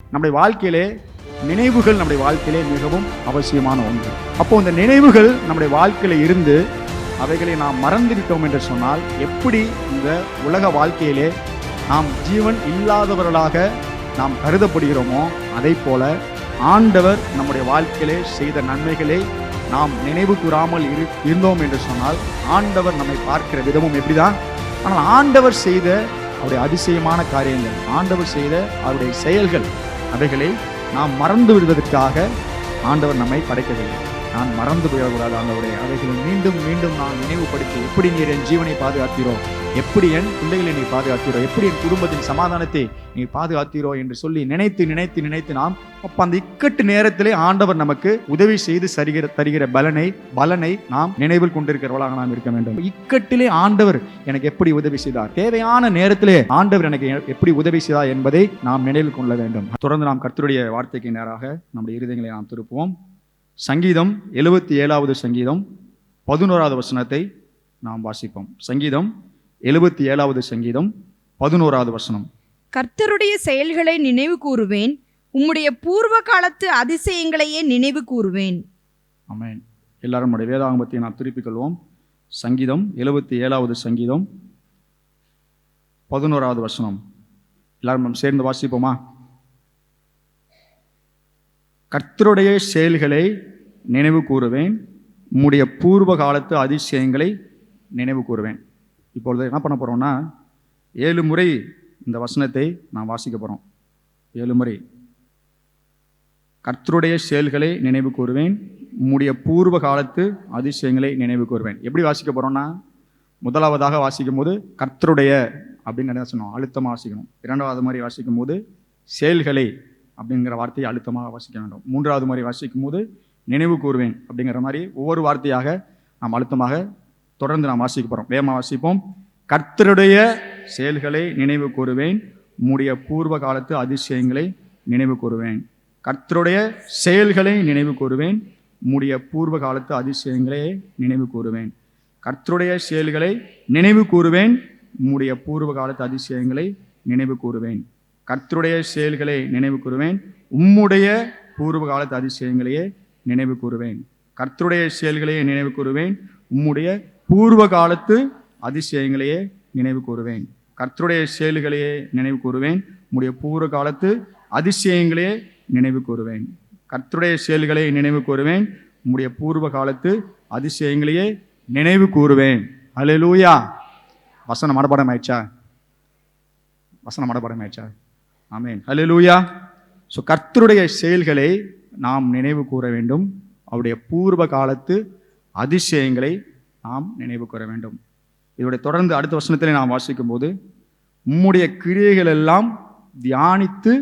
நம்முடைய வாழ்க்கையிலே நினைவுகள் நம்முடைய வாழ்க்கையிலே மிகவும் அவசியமான ஒன்று. அப்போ இந்த நினைவுகள் நம்முடைய வாழ்க்கையில இருந்து அவைகளை நாம் மறந்துவிட்டோம் என்று சொன்னால் எப்படி இந்த உலக வாழ்க்கையிலே நாம் ஜீவன் இல்லாதவர்களாக நாம் கருதப்படுகிறோமோ அதை போல ஆண்டவர் நம்முடைய வாழ்க்கையிலே செய்த நன்மைகளை நாம் நினைவு கூறாமல் இருந்தோம் என்று சொன்னால் ஆண்டவர் நம்மை பார்க்கிற விதமும் எப்படிதான். ஆனால் ஆண்டவர் செய்த அவருடைய அதிசயமான காரியங்கள், ஆண்டவர் செய்த அவருடைய செயல்கள், அவைகளை நாம் மறந்து விடுவதற்காக ஆண்டவர் நம்மை படைக்கவில்லை. நான் மறந்து போயிடக்கூடாது ஆண்டவரே, அவைகளை மீண்டும் மீண்டும் நான் நினைவுபடுத்தி, எப்படி நீர் என் ஜீவனை பாதுகாத்தீரோ, எப்படி என் பிள்ளைகளை நீ பாதுகாத்தீரோ, எப்படி என் குடும்பத்தின் சமாதானத்தை நீ பாதுகாத்தீரோ என்று சொல்லி நினைத்து நினைத்து நினைத்து நாம் அப்ப அந்த இக்கட்டு நேரத்திலே ஆண்டவர் நமக்கு உதவி செய்து தருகிற பலனை நாம் நினைவில் கொண்டிருக்கிறவர்களாக நாம் இருக்க வேண்டும். இக்கட்டிலே ஆண்டவர் எனக்கு எப்படி உதவி செய்தார், தேவையான நேரத்திலே ஆண்டவர் எனக்கு எப்படி உதவி செய்தார் என்பதை நாம் நினைவில் கொள்ள வேண்டும். தொடர்ந்து நாம் கர்த்தருடைய வார்த்தைக்கு நேராக நம்முடைய இருதயங்களை நாம் திருப்புவோம். சங்கீதம் 77வது சங்கீதம் 11வது வசனத்தை நாம் வாசிப்போம். சங்கீதம் 77வது சங்கீதம் 11வது வசனம். கர்த்தருடைய செயல்களை நினைவு கூறுவேன், உம்முடைய பூர்வ காலத்து அதிசயங்களையே நினைவு கூறுவேன். ஆமென். எல்லாரும் நம்முடைய வேதாகமத்தை நாம் திருப்பிக் கொள்வோம். சங்கீதம் 77வது சங்கீதம் 11வது வசனம். எல்லாரும் நாம் சேர்ந்து வாசிப்போமா? கர்த்தருடைய செயல்களை நினைவு கூறுவேன், உம்முடைய பூர்வ காலத்து அதிசயங்களை நினைவு கூறுவேன். இப்பொழுது என்ன பண்ண போகிறோம்னா 7 முறை இந்த வசனத்தை நாம் வாசிக்க போகிறோம். 7 முறை கர்த்தருடைய செயல்களை நினைவு கூறுவேன், உம்முடைய பூர்வ காலத்து அதிசயங்களை நினைவு கூறுவேன். எப்படி வாசிக்க போகிறோம்னா, முதலாவதாக வாசிக்கும் போது கர்த்தருடைய அப்படின்னு என்ன சொன்னோம், அழுத்தமாக வாசிக்கணும். இரண்டாவது மாதிரி வாசிக்கும் போது செயல்களை அப்படிங்கிற வார்த்தையை அழுத்தமாக வாசிக்க வேண்டும். மூன்றாவது முறை வாசிக்கும் போது நினைவு கூறுவேன் அப்படிங்கிற மாதிரி ஒவ்வொரு வார்த்தையாக நாம் அழுத்தமாக தொடர்ந்து நாம் வாசிக்க போகிறோம். வேகமாக வாசிப்போம். கர்த்தருடைய செயல்களை நினைவு கூறுவேன், உம்முடைய பூர்வ காலத்து அதிசயங்களை நினைவு கூறுவேன். கர்த்தருடைய செயல்களை நினைவு கூறுவேன், உம்முடைய பூர்வ காலத்து அதிசயங்களை நினைவு கூறுவேன். கர்த்தருடைய செயல்களை நினைவு கூறுவேன், உம்முடைய பூர்வ காலத்து அதிசயங்களை நினைவு கூறுவேன். கர்த்தருடைய செயல்களை நினைவு கூறுவேன், உம்முடைய பூர்வ காலத்து அதிசயங்களையே நினைவு கூறுவேன். கர்த்தருடைய செயல்களையே நினைவு கூறுவேன், உம்முடைய பூர்வ காலத்து அதிசயங்களையே நினைவு கூறுவேன். கர்த்தருடைய செயல்களையே நினைவு கூறுவேன், உம்முடைய பூர்வ காலத்து அதிசயங்களையே நினைவு கூறுவேன். கர்த்தருடைய செயல்களை நினைவு கூறுவேன், உம்முடைய பூர்வ காலத்து அதிசயங்களையே நினைவு கூறுவேன். அல்லேலூயா. வசனம் மனப்பாடம் ஆயிடுச்சா? வசனம் மனப்பாடம் ஆயிடுச்சா? ஆமென். அல்லேலூயா. ஸோ கர்த்தருடைய செயல்களை நாம் நினைவு கூற வேண்டும், அவருடைய பூர்வ காலத்து அதிசயங்களை நாம் நினைவு கூற வேண்டும். இதோடைய தொடர்ந்து அடுத்த வசனத்திலே நாம் வாசிக்கும் போது, உம்முடைய கிரியைகள் எல்லாம் தியானித்து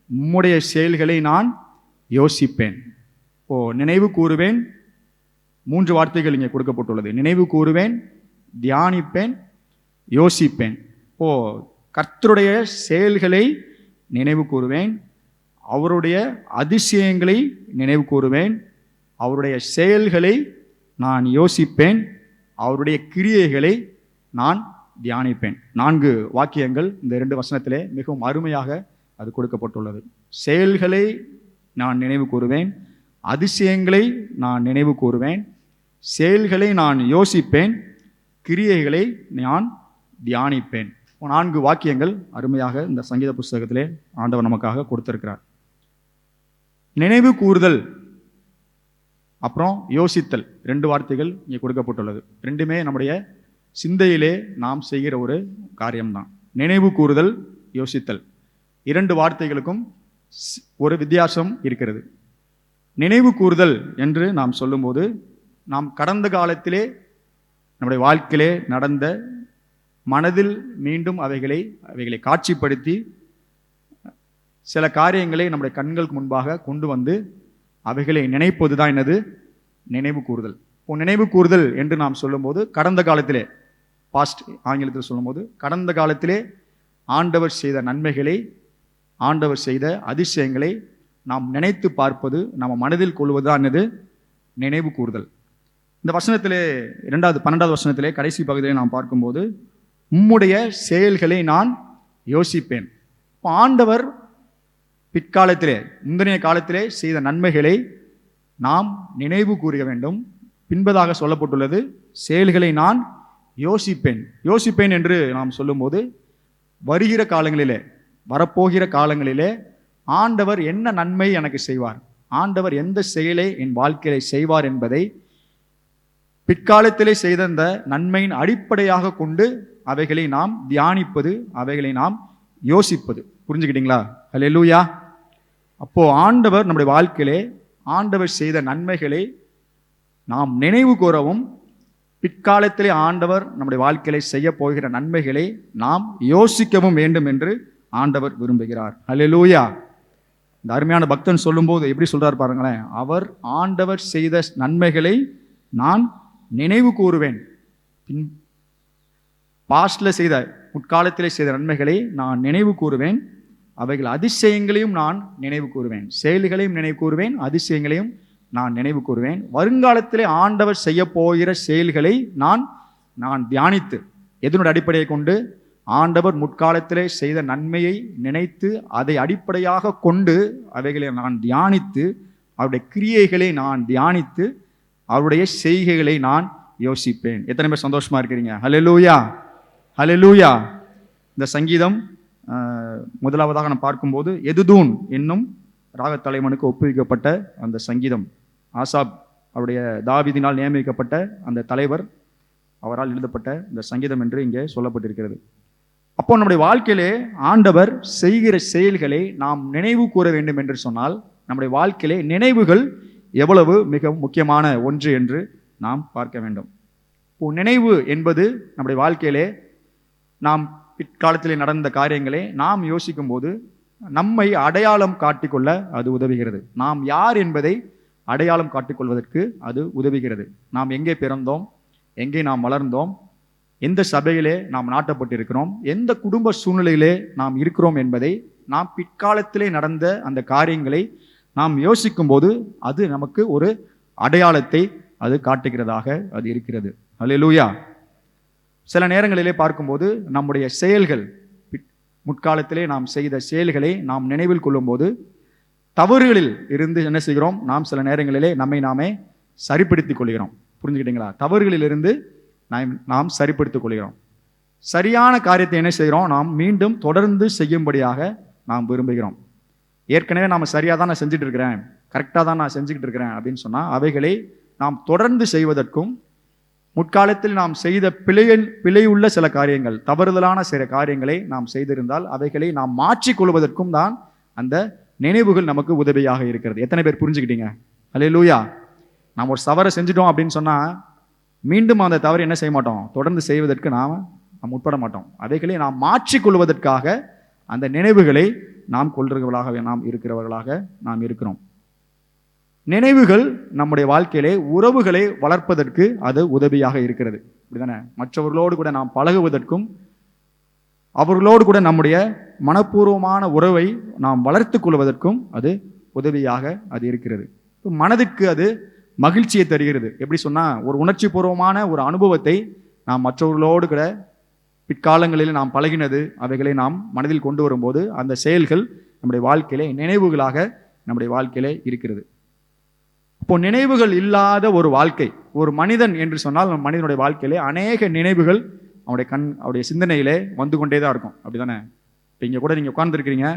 உம்முடைய செயல்களை நான் யோசிப்பேன். நினைவு கூறுவேன், 3 வார்த்தைகள் இங்கே கொடுக்கப்பட்டுள்ளது. நினைவு கூறுவேன், தியானிப்பேன், யோசிப்பேன். கர்த்தருடைய செயல்களை நினைவு கூறுவேன், அவருடைய அதிசயங்களை நினைவு கூறுவேன், அவருடைய செயல்களை நான் யோசிப்பேன், அவருடைய கிரியைகளை நான் தியானிப்பேன். 4 வாக்கியங்கள் இந்த 2 வசனத்திலே மிகவும் அருமையாக அது கொடுக்கப்பட்டுள்ளது. செயல்களை நான் நினைவு கூறுவேன், அதிசயங்களை நான் நினைவு கூறுவேன், செயல்களை நான் யோசிப்பேன், கிரியைகளை நான் தியானிப்பேன். 4 வாக்கியங்கள் அருமையாக இந்த சங்கீத புஸ்தகத்திலே ஆண்டவர் நமக்காக கொடுத்திருக்கிறார். நினைவு கூறுதல் அப்புறம் யோசித்தல் 2 வார்த்தைகள் இங்கே கொடுக்கப்பட்டுள்ளது. 2மே நம்முடைய சிந்தையிலே நாம் செய்கிற ஒரு காரியம்தான். நினைவு கூறுதல், யோசித்தல் 2 வார்த்தைகளுக்கும் ஒரு வித்தியாசம் இருக்கிறது. நினைவு கூறுதல் என்று நாம் சொல்லும்போது, நாம் கடந்த காலத்திலே நம்முடைய வாழ்க்கையிலே நடந்த மனதில் மீண்டும் அவைகளை காட்சிப்படுத்தி சில காரியங்களை நம்முடைய கண்களுக்கு முன்பாக கொண்டு வந்து அவைகளை நினைப்பது தான் என்னது? நினைவு கூறுதல். நினைவு கூறுதல் என்று நாம் சொல்லும்போது கடந்த காலத்திலே, பாஸ்ட் ஆங்கிலத்தில் சொல்லும்போது கடந்த காலத்திலே ஆண்டவர் செய்த நன்மைகளை, ஆண்டவர் செய்த அதிசயங்களை நாம் நினைத்து பார்ப்பது, நம்ம மனதில் கொள்வது தான் என்னது? நினைவு கூறுதல். இந்த வசனத்திலே 12வது வசனத்திலே கடைசி பகுதியை நாம் பார்க்கும்போது, உம்முடைய செயல்களை நான் யோசிப்பேன். ஆண்டவர் பிற்காலத்திலே முந்தைய காலத்திலே செய்த நன்மைகளை நாம் நினைவு கூற வேண்டும். பின்பதாக சொல்லப்பட்டுள்ளது, செயல்களை நான் யோசிப்பேன் என்று நாம் சொல்லும்போது, வருகிற காலங்களிலே, வரப்போகிற காலங்களிலே ஆண்டவர் என்ன நன்மை எனக்கு செய்வார், ஆண்டவர் எந்த செயலை என் வாழ்க்கையிலே செய்வார் என்பதை பிற்காலத்திலே செய்த இந்த நன்மையின் அடிப்படையாக கொண்டு அவைகளை நாம் தியானிப்பது, அவைகளை நாம் யோசிப்பது. புரிஞ்சுக்கிட்டீங்களா? அல்லேலூயா. அப்போ ஆண்டவர் நம்முடைய வாழ்க்கையிலே ஆண்டவர் செய்த நன்மைகளை நாம் நினைவு கூறவும், பிற்காலத்திலே ஆண்டவர் நம்முடைய வாழ்க்கையிலே செய்ய போகிற நன்மைகளை நாம் யோசிக்கவும் வேண்டும் என்று ஆண்டவர் விரும்புகிறார். அல்லேலூயா. இந்த அருமையான பக்தன் சொல்லும்போது எப்படி சொல்றார் பாருங்களேன். அவர் ஆண்டவர் செய்த நன்மைகளை நான் நினைவு கூறுவேன். பாஸ்ட்ல செய்த, முற்காலத்திலே செய்த நன்மைகளை நான் நினைவு கூறுவேன். அவைகள் அதிசயங்களையும் நான் நினைவு கூறுவேன். செயல்களையும் நினைவு கூறுவேன், அதிசயங்களையும் நான் நினைவு கூறுவேன். வருங்காலத்திலே ஆண்டவர் செய்ய போகிற செயல்களை நான் தியானித்து, எதனுடைய அடிப்படையை கொண்டு, ஆண்டவர் முற்காலத்திலே செய்த நன்மையை நினைத்து அதை அடிப்படையாக கொண்டு அவைகளை நான் தியானித்து, அவருடைய கிரியைகளை நான் தியானித்து, அவருடைய செய்கைகளை நான் யோசிப்பேன். எத்தனை பேர் சந்தோஷமா இருக்கிறீங்க? ஹல்லேலூயா, ஹல்லேலூயா. இந்த சங்கீதம் முதலாவதாக நாம் பார்க்கும்போது எதுதூன் என்னும் ராகத் தலைவனுக்கு ஒப்புவிக்கப்பட்ட அந்த சங்கீதம். ஆசாப் அவருடைய தாவீதினால் நியமிக்கப்பட்ட அந்த தலைவர், அவரால் எழுதப்பட்ட இந்த சங்கீதம் என்று இங்கே சொல்லப்பட்டிருக்கிறது. அப்போ நம்முடைய வாழ்க்கையிலே ஆண்டவர் செய்கிற செயல்களை நாம் நினைவு கூற வேண்டும் என்று சொன்னால், நம்முடைய வாழ்க்கையிலே நினைவுகள் எவ்வளவு மிக முக்கியமான ஒன்று என்று நாம் பார்க்க வேண்டும். இப்போ நினைவு என்பது நம்முடைய வாழ்க்கையிலே நாம் பிற்காலத்திலே நடந்த காரியங்களை நாம் யோசிக்கும் போது நம்மை அடையாளம் காட்டிக்கொள்ள அது உதவுகிறது. நாம் யார் என்பதை அடையாளம் காட்டிக்கொள்வதற்கு அது உதவுகிறது. நாம் எங்கே பிறந்தோம், எங்கே நாம் வளர்ந்தோம், எந்த சபையிலே நாம் நாட்டப்பட்டிருக்கிறோம், எந்த குடும்ப சூழ்நிலையிலே நாம் இருக்கிறோம் என்பதை நாம் பிற்காலத்திலே நடந்த அந்த காரியங்களை நாம் யோசிக்கும் போது அது நமக்கு ஒரு அடையாளத்தை அது காட்டுகிறதாக அது இருக்கிறது. அல்லேலூயா. சில நேரங்களிலே பார்க்கும்போது நம்முடைய செயல்கள், முற்காலத்திலே நாம் செய்த செயல்களை நாம் நினைவில் கொள்ளும்போது தவறுகளில் இருந்து என்ன செய்கிறோம், நாம் சில நேரங்களிலே நம்மை நாமே சரிப்படுத்திக் கொள்கிறோம். புரிஞ்சுக்கிட்டீங்களா? தவறுகளில் இருந்து நாம் சரிப்படுத்திக் கொள்கிறோம். சரியான காரியத்தை என்ன செய்கிறோம், நாம் மீண்டும் தொடர்ந்து செய்யும்படியாக நாம் விரும்புகிறோம். ஏற்கனவே நாம் சரியாக தான் நான் செஞ்சுட்டு இருக்கிறேன், கரெக்டாக தான் நான் செஞ்சுக்கிட்டு இருக்கிறேன் அப்படின்னு சொன்னால் அவைகளை நாம் தொடர்ந்து செய்வதற்கும், முற்காலத்தில் நாம் செய்த பிழையுள்ள சில காரியங்கள், தவறுதலான சில காரியங்களை நாம் செய்திருந்தால் அவைகளை நாம் மாற்றிக்கொள்வதற்கும் தான் அந்த நினைவுகள் நமக்கு உதவியாக இருக்கிறது. எத்தனை பேர் புரிஞ்சுக்கிட்டீங்க? அல்லேலூயா. நாம் ஒரு தவறை செஞ்சுட்டோம் அப்படின்னு சொன்னால் மீண்டும் அந்த தவறு என்ன செய்ய மாட்டோம், தொடர்ந்து செய்வதற்கு நாம் உட்பட மாட்டோம். அவைகளை நாம் மாற்றிக்கொள்வதற்காக அந்த நினைவுகளை நாம் கொள்றவர்களாக நாம் இருக்கிறவர்களாக நாம் இருக்கிறோம். நினைவுகள் நம்முடைய வாழ்க்கையிலே உறவுகளை வளர்ப்பதற்கு அது உதவியாக இருக்கிறது. அப்படிதானே? மற்றவர்களோடு கூட நாம் பழகுவதற்கும், அவர்களோடு கூட நம்முடைய மனப்பூர்வமான உறவை நாம் வளர்த்து கொள்வதற்கும் அது உதவியாக அது இருக்கிறது. மனதுக்கு அது மகிழ்ச்சியை தருகிறது. எப்படி சொன்னால், ஒரு உணர்ச்சி பூர்வமான ஒரு அனுபவத்தை நாம் மற்றவர்களோடு கூட பிற்காலங்களில் நாம் பழகினது அவைகளை நாம் மனதில் கொண்டு வரும்போது அந்த செயல்கள் நம்முடைய வாழ்க்கையிலே நினைவுகளாக நம்முடைய வாழ்க்கையிலே இருக்கிறது. இப்போ நினைவுகள் இல்லாத ஒரு வாழ்க்கை, ஒரு மனிதன் என்று சொன்னால் மனிதனுடைய வாழ்க்கையிலே அநேக நினைவுகள் அவருடைய சிந்தனையிலே வந்து கொண்டே தான் இருக்கும். அப்படிதானே? இப்போ இங்கே கூட நீங்கள் உட்கார்ந்துருக்கிறீங்க,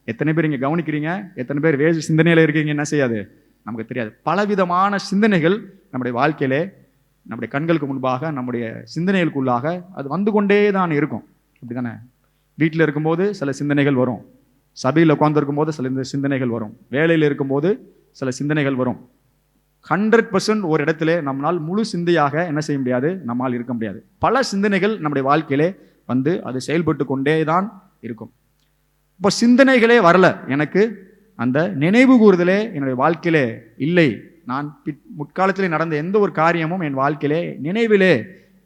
எத்தனை பேர் இங்கே கவனிக்கிறீங்க, எத்தனை பேர் வேறு சிந்தனையில் இருக்கீங்க என்ன செய்யாது, நமக்கு தெரியாது. பலவிதமான சிந்தனைகள் நம்முடைய வாழ்க்கையிலே நம்முடைய கண்களுக்கு முன்பாக நம்முடைய சிந்தனைகளுக்குள்ளாக அது வந்து கொண்டே தான் இருக்கும். அப்படிதானே? வீட்டில் இருக்கும்போது சில சிந்தனைகள் வரும், சபையில் உட்கார்ந்துருக்கும் போது சில சிந்தனைகள் வரும், வேலையில் இருக்கும்போது சில சிந்தனைகள் வரும். 100% ஒரு இடத்துல நம்மளால் முழு சிந்தையாக என்ன செய்ய முடியாது, நம்மால் இருக்க முடியாது. பல சிந்தனைகள் நம்முடைய வாழ்க்கையிலே வந்து அது செயல்பட்டு கொண்டே தான் இருக்கும். இப்போ சிந்தனைகளே வரல, எனக்கு அந்த நினைவு கூறுதலே என்னுடைய வாழ்க்கையிலே இல்லை, நான் முற்காலத்திலே நடந்த எந்த ஒரு காரியமும் என் வாழ்க்கையிலே நினைவிலே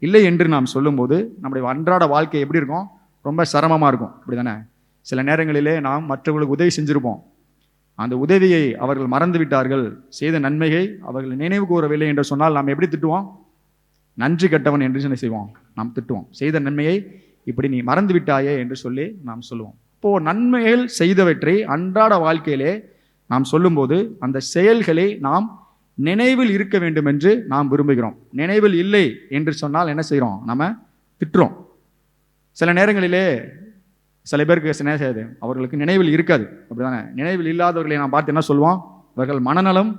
இல்லை என்று நாம் சொல்லும்போது நம்முடைய அன்றாட வாழ்க்கை எப்படி இருக்கும், ரொம்ப சிரமமாக இருக்கும். அப்படிதானே? சில நேரங்களிலே நாம் மற்றவர்களுக்கு உதவி செஞ்சுருப்போம், அந்த உதவியை அவர்கள் மறந்து விட்டார்கள், செய்த நன்மையை அவர்கள் நினைவு கூறவில்லை என்று சொன்னால் நாம் எப்படி திட்டுவோம்? நன்றி கெட்டவன் என்று என்ன செய்வோம், நாம் திட்டுவோம். செய்த நன்மையை இப்படி நீ மறந்து விட்டாயே என்று சொல்லி நாம் சொல்லுவோம். அப்போ நன்மைகள் செய்தவற்றை அன்றாட வாழ்க்கையிலே நாம் சொல்லும்போது அந்த செயல்களை நாம் நினைவில் இருக்க வேண்டும் என்று நாம் விரும்புகிறோம். நினைவில் இல்லை என்று சொன்னால் என்ன செய்கிறோம்? நம்ம திட்டுறோம். சில நேரங்களிலே சில பேருக்கு என்ன செய்யாது, அவர்களுக்கு நினைவில் இருக்காது, அப்படிதானே? நினைவில் இல்லாதவர்களை நாம் பார்த்து என்ன சொல்லுவோம்? அவர்கள் மனநலம்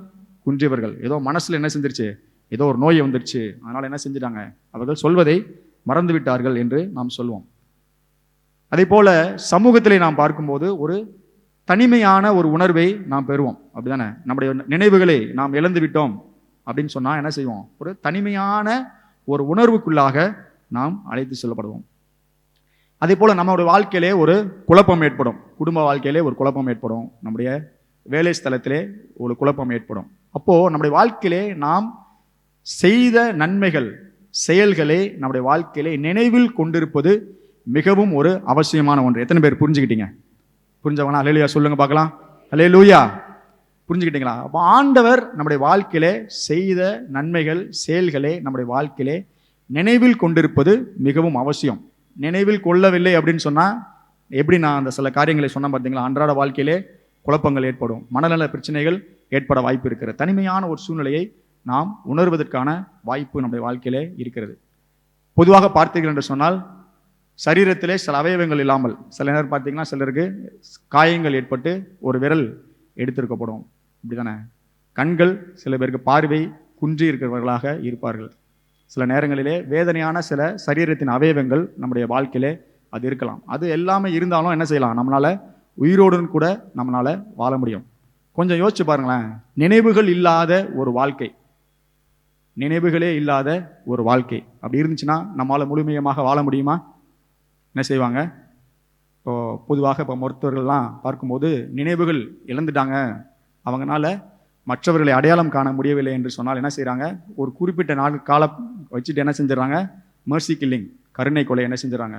குன்றியவர்கள், ஏதோ மனசுல என்ன செஞ்சிருச்சு, ஏதோ ஒரு நோய் வந்துருச்சு, அதனால என்ன செஞ்சிட்டாங்க, அவர்கள் சொல்வதை மறந்து விட்டார்கள் என்று நாம் சொல்லுவோம். அதே போல சமூகத்திலே நாம் பார்க்கும்போது ஒரு தனிமையான ஒரு உணர்வை நாம் பெறுவோம், அப்படிதானே? நம்முடைய நினைவுகளை நாம் இழந்து விட்டோம் அப்படின்னு சொன்னா என்ன செய்வோம்? ஒரு தனிமையான ஒரு உணர்வுக்குள்ளாக நாம் அழைத்து செல்லப்படுவோம். அதே போல நம்மளுடைய வாழ்க்கையிலே ஒரு குழப்பம் ஏற்படும், குடும்ப வாழ்க்கையிலே ஒரு குழப்பம் ஏற்படும், நம்முடைய வேலை ஸ்தலத்திலே ஒரு குழப்பம் ஏற்படும். அப்போ நம்முடைய வாழ்க்கையிலே நாம் செய்த நன்மைகள் செயல்களை நம்முடைய வாழ்க்கையிலே நினைவில் கொண்டிருப்பது மிகவும் ஒரு அவசியமான ஒன்று. எத்தனை பேர் புரிஞ்சுக்கிட்டீங்க? புரிஞ்சவங்களா அல்லேலூயா சொல்லுங்க பார்க்கலாம். அல்லேலூயா, புரிஞ்சுக்கிட்டீங்களா? அப்போ ஆண்டவர் நம்முடைய வாழ்க்கையிலே செய்த நன்மைகள் செயல்களை நம்முடைய வாழ்க்கையிலே நினைவில் கொண்டிருப்பது மிகவும் அவசியம். நினைவில் கொள்ளவில்லை அப்படின்னு சொன்னா எப்படி? நான் அந்த சில காரியங்களை சொன்ன பார்த்தீங்களா, அன்றாட வாழ்க்கையிலே குழப்பங்கள் ஏற்படும், மனநல பிரச்சனைகள் ஏற்பட வாய்ப்பு இருக்கிறது. தனிமையான ஒரு சூழ்நிலையை நாம் உணர்வதற்கான வாய்ப்பு நம்முடைய வாழ்க்கையிலே இருக்கிறது. பொதுவாக பார்த்தீர்கள் என்று சொன்னால் சரீரத்திலே சில அவயவங்கள் இல்லாமல் சில நேரம் பார்த்தீங்கன்னா சிலருக்கு காயங்கள் ஏற்பட்டு ஒரு விரல் எடுத்திருக்கப்படும், இப்படிதானே? கண்கள் சில பேருக்கு பார்வை குன்றி இருக்கிறவர்களாக இருப்பார்கள். சில நேரங்களிலே வேதனையான சில சரீரத்தின் அவயவங்கள் நம்முடைய வாழ்க்கையிலே அது இருக்கலாம். அது எல்லாமே இருந்தாலும் என்ன செய்யலாம்? நம்மளால உயிரோடுன்னு கூட நம்மளால வாழ முடியும். கொஞ்சம் யோசிச்சு பாருங்களேன், நினைவுகள் இல்லாத ஒரு வாழ்க்கை, நினைவுகளே இல்லாத ஒரு வாழ்க்கை அப்படி இருந்துச்சுன்னா நம்மளால முழுமையமாக வாழ முடியுமா? என்ன செய்வாங்க? இப்போ பொதுவாக இப்போ மருத்துவர்கள்லாம் பார்க்கும்போது நினைவுகள் இழந்துட்டாங்க, அவங்களால மற்றவர்களை அடையாளம் காண முடியவில்லை என்று சொன்னால் என்ன செய்கிறாங்க? ஒரு குறிப்பிட்ட நாள் காலம் வச்சுட்டு என்ன செஞ்சிடறாங்க? மெர்சி கில்லிங், கருணை கொலை என்ன செஞ்சிடறாங்க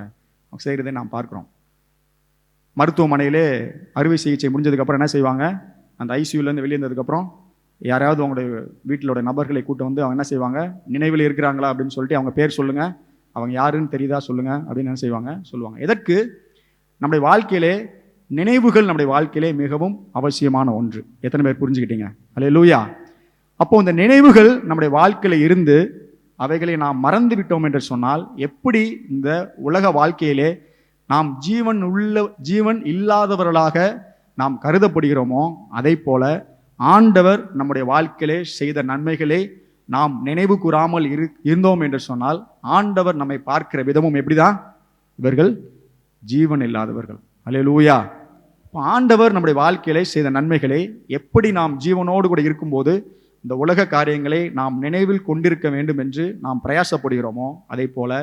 செய்கிறதை நாம் பார்க்குறோம். மருத்துவமனையிலே அறுவை சிகிச்சை முடிஞ்சதுக்கப்புறம் என்ன செய்வாங்க? அந்த ஐசியூலேருந்து வெளியே இருந்ததுக்கப்புறம் யாராவது அவங்களுடைய வீட்டிலோட நபர்களை கூட்ட வந்து அவங்க என்ன செய்வாங்க? நினைவில் இருக்கிறாங்களா அப்படின்னு சொல்லிட்டு அவங்க பேர் சொல்லுங்கள், அவங்க யாருன்னு தெரியுதா சொல்லுங்கள் அப்படின்னு என்ன செய்வாங்க? சொல்லுவாங்க. எதற்கு? நம்முடைய வாழ்க்கையிலே நினைவுகள் நம்முடைய வாழ்க்கையிலே மிகவும் அவசியமான ஒன்று. எத்தனை பேர் புரிஞ்சுக்கிட்டீங்க? அல்லேலூயா. அப்போ இந்த நினைவுகள் நம்முடைய வாழ்க்கையில இருந்து அவைகளை நாம் மறந்து விட்டோம் என்று சொன்னால் எப்படி இந்த உலக வாழ்க்கையிலே நாம் ஜீவன் இல்லாதவர்களாக நாம் கருதப்படுகிறோமோ அதை போல ஆண்டவர் நம்முடைய வாழ்க்கையிலே செய்த நன்மைகளை நாம் நினைவு கூறாமல் இருந்தோம் என்று சொன்னால் ஆண்டவர் நம்மை பார்க்கிற விதமும் எப்படிதான்? இவர்கள் ஜீவன் இல்லாதவர்கள். அல்லேலூயா. ஆண்டவர் நம்முடைய வாழ்க்கையிலே செய்த நன்மைகளை எப்படி நாம் ஜீவனோடு கூட இருக்கும்போது இந்த உலக காரியங்களை நாம் நினைவில் கொண்டிருக்க வேண்டும் என்று நாம் பிரயாசப்படுகிறோமோ அதே போல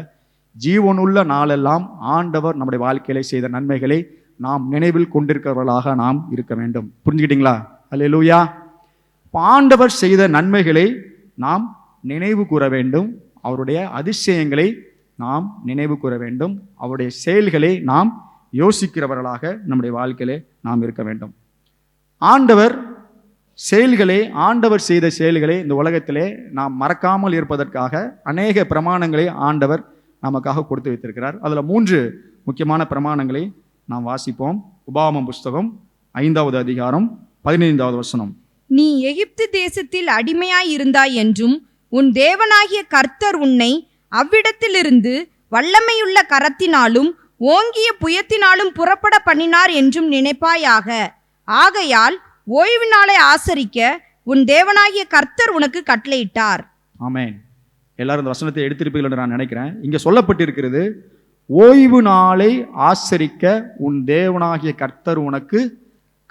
ஜீவனுள்ள நாளெல்லாம் ஆண்டவர் நம்முடைய வாழ்க்கையிலே செய்த நன்மைகளை நாம் நினைவில் கொண்டிருக்கிறவர்களாக நாம் இருக்க வேண்டும். புரிஞ்சுக்கிட்டீங்களா? அல்லேலூயா. ஆண்டவர் செய்த நன்மைகளை நாம் நினைவு கூற வேண்டும், அவருடைய அதிசயங்களை நாம் நினைவு கூற வேண்டும், அவருடைய செயல்களை நாம் யோசிக்கிறவர்களாக நம்முடைய வாழ்க்கையிலே நாம் இருக்க வேண்டும். ஆண்டவர் செய்த செயல்களை இந்த உலகத்திலே நாம் மறக்காமல் இருப்பதற்காக அநேக பிரமாணங்களை ஆண்டவர் நமக்காக கொடுத்து வைத்திருக்கிறார். அதில் 3 முக்கியமான பிரமாணங்களை நாம் வாசிப்போம். உபாகமம் புஸ்தகம் 5வது அதிகாரம் 15வது வசனம். நீ எகிப்து தேசத்தில் அடிமையாய் இருந்தாய் என்றும் உன் தேவனாகிய கர்த்தர் உன்னை அவ்விடத்திலிருந்து வல்லமையுள்ள கரத்தினாலும் ஓங்கிய புயத்தினாலும் புறப்பட பண்ணினார் என்றும் நினைப்பாயாக. ஆகையால் ஓய்வு நாளை ஆசரிக்க உன் தேவனாகிய கர்த்தர் உனக்கு கட்டளையிட்டார். ஆமென். எல்லாரும் இந்த வசனத்தை எடுத்திருப்பீர்கள் என்று நான் நினைக்கிறேன். இங்க சொல்லப்பட்டிருக்கிறது, ஓய்வு நாளை ஆசரிக்க உன் தேவனாகிய கர்த்தர் உனக்கு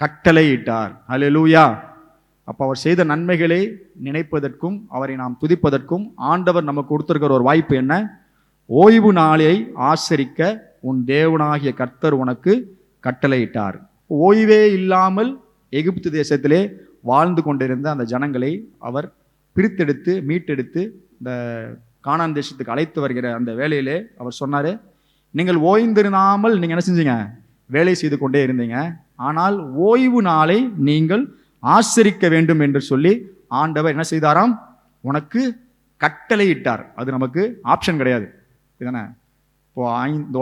கட்டளையிட்டார். அல்லேலூயா. அப்போ அவர் செய்த நன்மைகளை நினைப்பதற்கும் அவரை நாம் துதிப்பதற்கும் ஆண்டவர் நமக்கு கொடுத்திருக்கிற ஒரு வாய்ப்பு என்ன? ஓய்வு நாளை ஆசரிக்க உன் தேவனாகிய கர்த்தர் உனக்கு கட்டளையிட்டார். ஓய்வே இல்லாமல் எகிப்து தேசத்திலே வாழ்ந்து கொண்டிருந்த அந்த ஜனங்களை அவர் பிரித்தெடுத்து மீட்டெடுத்து இந்த கானான் தேசத்துக்கு அழைத்து வருகிற அந்த வேலையிலே அவர் சொன்னார், நீங்கள் ஓய்ந்திருந்தாமல் நீங்கள் என்ன செஞ்சீங்க? வேலை செய்து கொண்டே இருந்தீங்க, ஆனால் ஓய்வு நாளை நீங்கள் ஆசரிக்க வேண்டும் என்று சொல்லி ஆண்டவர் என்ன செய்தாராம்? உனக்கு கட்டளையிட்டார். அது நமக்கு ஆப்ஷன் கிடையாது, இதுதானே? இந்த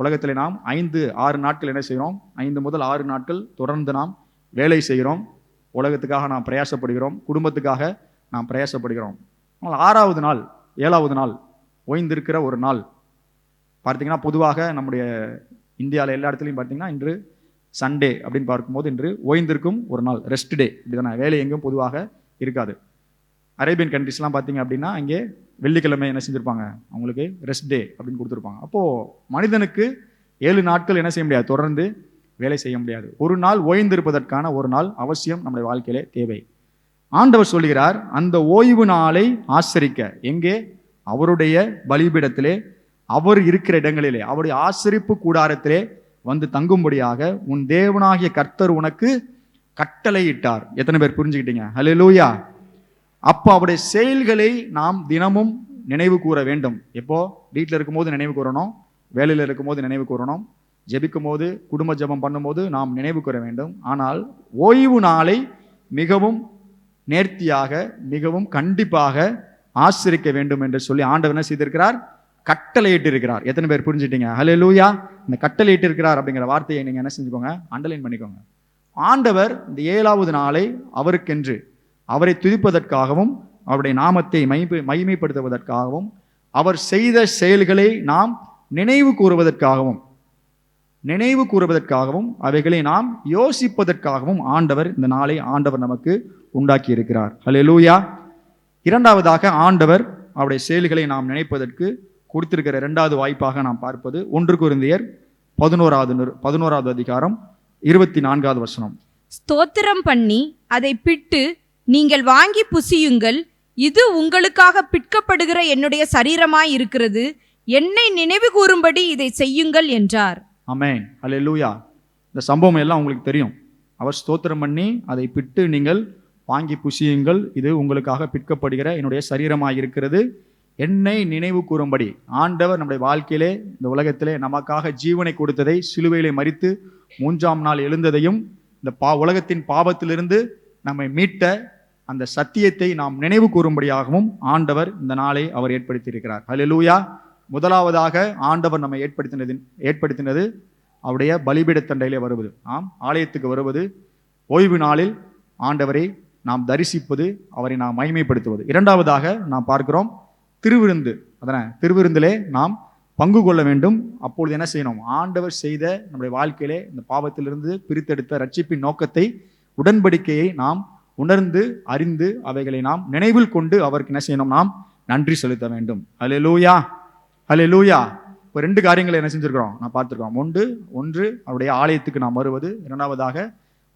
உலகத்தில் நாம் 5-6 நாட்கள் என்ன செய்கிறோம்? 5 முதல் 6 நாட்கள் தொடர்ந்து நாம் வேலை செய்கிறோம். உலகத்துக்காக நாம் பிரயாசப்படுகிறோம், குடும்பத்துக்காக நாம் பிரயாசப்படுகிறோம். ஆனால் 6வது நாள் 7வது நாள் ஓய்ந்திருக்கிற ஒரு நாள் பார்த்தீங்கன்னா, பொதுவாக நம்முடைய இந்தியாவில் எல்லா இடத்துலையும் பார்த்தீங்கன்னா இன்று சண்டே அப்படின்னு பார்க்கும்போது இன்று ஓய்ந்திருக்கும் ஒரு நாள், ரெஸ்ட் டே. இப்படி தானே, வேலை எங்கும் பொதுவாக இருக்காது. அரேபியன் கண்ட்ரிஸ்லாம் பார்த்தீங்க அப்படின்னா இங்கே வெள்ளிக்கிழமை என்ன செஞ்சுருப்பாங்க? அவங்களுக்கு ரெஸ்ட் டே அப்படின்னு கொடுத்துருப்பாங்க. அப்போது மனிதனுக்கு 7 நாட்கள் என்ன செய்ய முடியாது? தொடர்ந்து வேலை செய்ய முடியாது. ஒரு நாள் ஓய்ந்திருப்பதற்கான ஒரு நாள் அவசியம் நம்முடைய வாழ்க்கையிலே தேவை. ஆண்டவர் சொல்கிறார், அந்த ஓய்வு நாளை ஆசரிக்க எங்கே? அவருடைய பலிபீடத்திலே, அவர் இருக்கிற இடங்களிலே, அவருடைய ஆசரிப்பு கூடாரத்திலே வந்து தங்கும்படியாக உன் தேவனாகிய கர்த்தர் உனக்கு கட்டளையிட்டார். எத்தனை பேர் புரிஞ்சுக்கிட்டீங்க? ஹல்லேலூயா. அப்போ அவருடைய செயல்களை நாம் தினமும் நினைவு கூற வேண்டும். எப்போ? வீட்டில் இருக்கும்போது நினைவு கூறணும், வேலையில் இருக்கும்போது நினைவு கூறணும், ஜெபிக்கும் போது, குடும்ப ஜெபம் பண்ணும்போது நாம் நினைவு கூற வேண்டும். ஆனால் ஓய்வு நாளை மிகவும் நேர்த்தியாக, மிகவும் கண்டிப்பாக ஆசரிக்க வேண்டும் என்று சொல்லி ஆண்டவர் என்ன செய்திருக்கிறார்? கட்டளையிட்டு இருக்கிறார். எத்தனை பேர் புரிஞ்சுட்டீங்க? ஹல்லேலூயா. இந்த கட்டளையிட்டு இருக்கிறார் அப்படிங்கிற வார்த்தையை நீங்க என்ன செஞ்சுக்கோங்க? அண்டர்லைன் பண்ணிக்கோங்க. ஆண்டவர் இந்த 7வது நாளை அவருக்கென்று, அவரை துதிப்பதற்காகவும், அவருடைய நாமத்தை மகிமைப்படுத்துவதற்காகவும், அவர் செய்த செயல்களை நாம் நினைவு கூறுவதற்காகவும் அவைகளை நாம் யோசிப்பதற்காகவும் ஆண்டவர் இந்த நாளை நமக்கு உண்டாக்கி இருக்கிறார். ஹல்லேலூயா. இரண்டாவதாக ஆண்டவர் அவருடைய செயல்களை நாம் நினைப்பதற்கு கொடுத்திருக்கிற 2வது வாய்ப்பாக நாம் பார்ப்பது 1 கொரிந்தியர் 11வது அதிகாரம் 24வது வசனம். ஸ்தோத்திரம் பண்ணி அதை பிட்டு நீங்கள் வாங்கி புசியுங்கள், இது உங்களுக்காக பிற்கப்படுகிற என்னுடைய சரீரமாய் இருக்கிறது, என்னை நினைவு கூறும்படி இதை செய்யுங்கள் என்றார். ஆமென். ஹல்லேலூயா. இந்த சம்பவம் எல்லாம் உங்களுக்கு தெரியும். அவர் ஸ்தோத்திரம் பண்ணி அதை பிட்டு நீங்கள் வாங்கி புசியுங்கள், இது உங்களுக்காக பிற்கப்படுகிற என்னுடைய சரீரமாய் இருக்கிறது, என்னை நினைவு கூறும்படி. ஆண்டவர் நம்முடைய வாழ்க்கையிலே, இந்த உலகத்திலே நமக்காக ஜீவனை கொடுத்ததை, சிலுவையிலே மரித்து 3ஆம் நாள் எழுந்ததையும், இந்த உலகத்தின் பாவத்திலிருந்து நம்மை மீட்ட அந்த சத்தியத்தை நாம் நினைவு கூறும்படியாகவும் ஆண்டவர் இந்த நாளை அவர் ஏற்படுத்தி இருக்கிறார். ஹல்லேலூயா. முதலாவதாக ஆண்டவர் நம்மை ஏற்படுத்தினது அவருடைய பலிபீடத்தண்டையிலே வருவது, ஆலயத்துக்கு வருவது, ஓய்வு நாளில் ஆண்டவரை நாம் தரிசிப்பது, அவரை நாம் மகிமைப்படுத்துவது. இரண்டாவதாக நாம் பார்க்கிறோம் திருவிருந்து. அதனை திருவிருந்திலே நாம் பங்கு கொள்ள வேண்டும். அப்பொழுது என்ன செய்யணும்? ஆண்டவர் செய்த நம்முடைய வாழ்க்கையிலே இந்த பாவத்திலிருந்து பிரித்தெடுத்த ரட்சிப்பின் நோக்கத்தை, உடன்படிக்கையை நாம் உணர்ந்து அறிந்து அவைகளை நாம் நினைவில் கொண்டு அவருக்கு என்ன செய்யணும்? நாம் நன்றி செலுத்த வேண்டும். ஹல்லேலூயா. ஹல்லேலூயா. இப்போ 2 காரியங்களை என்ன செஞ்சிருக்கிறோம்? நான் பார்த்துருக்கோம். ஒன்று அவருடைய ஆலயத்துக்கு நாம் வருவது. இரண்டாவதாக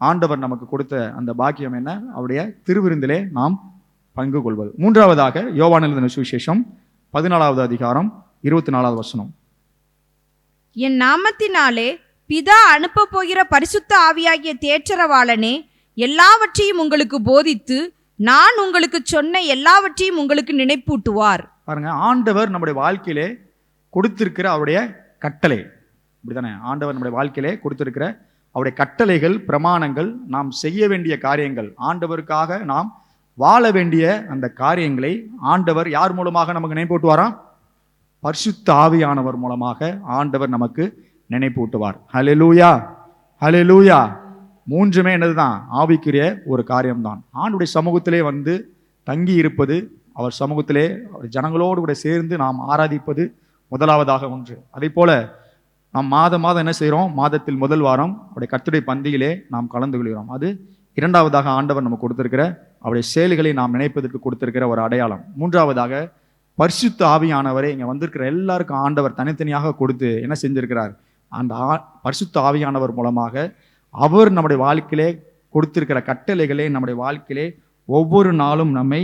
ஆண்டவர் நமக்கு கொடுத்த அந்த பாக்கியம் என்ன? அவருடைய திருவிருந்திலே நாம் பங்கு கொள்வது. மூன்றாவதாக யோவான் எழுதின சுவிசேஷம் 14வது அதிகாரம் 24வது வசனம். என் நாமத்தினாலே பிதா அனுப்ப போகிற பரிசுத்த ஆவியாகிய தேற்றரவாளனே எல்லாவற்றையும் உங்களுக்கு போதித்து நான் உங்களுக்கு சொன்ன எல்லாவற்றையும் உங்களுக்கு நினைப்பூட்டுவார். பாருங்க, ஆண்டவர் நம்முடைய வாழ்க்கையிலே கொடுத்திருக்கிற அவருடைய கட்டளை, இப்படித்தானே? ஆண்டவர் நம்முடைய வாழ்க்கையிலே கொடுத்திருக்கிற அவருடைய கட்டளைகள், பிரமாணங்கள், நாம் செய்ய வேண்டிய காரியங்கள், ஆண்டவருக்காக நாம் வாழ வேண்டிய அந்த காரியங்களை ஆண்டவர் யார் மூலமாக நமக்கு நினைப்பூட்டுவாராம்? பரிசுத்த ஆவியானவர் மூலமாக ஆண்டவர் நமக்கு நினைப்பூட்டுவார். ஹல்லேலூயா. ஹல்லேலூயா. 3மே என்னதுதான்? ஆவிக்குரிய ஒரு காரியம்தான். ஆண்டுடைய சமூகத்திலே வந்து தங்கி இருப்பது, அவர் சமூகத்திலே அவர் ஜனங்களோடு கூட சேர்ந்து நாம் ஆராதிப்பது முதலாவதாக ஒன்று. அதே போல நாம் மாதம் என்ன செய்கிறோம்? மாதத்தில் முதல் வாரம் அவருடைய கர்த்தருடைய பந்தியிலே நாம் கலந்து கொள்கிறோம். அது இரண்டாவதாக ஆண்டவர் நமக்கு கொடுத்திருக்கிற அவருடைய செயல்களை நாம் நினைப்பதற்கு கொடுத்திருக்கிற ஒரு அடையாளம். மூன்றாவதாக பரிசுத்த ஆவியானவரை இங்கே வந்திருக்கிற எல்லாருக்கும் ஆண்டவர் தனித்தனியாக கொடுத்து என்ன செஞ்சிருக்கிறார்? அந்த பரிசுத்த ஆவியானவர் மூலமாக அவர் நம்முடைய வாழ்க்கையிலே கொடுத்திருக்கிற கட்டளைகளை நம்முடைய வாழ்க்கையிலே ஒவ்வொரு நாளும் நம்மை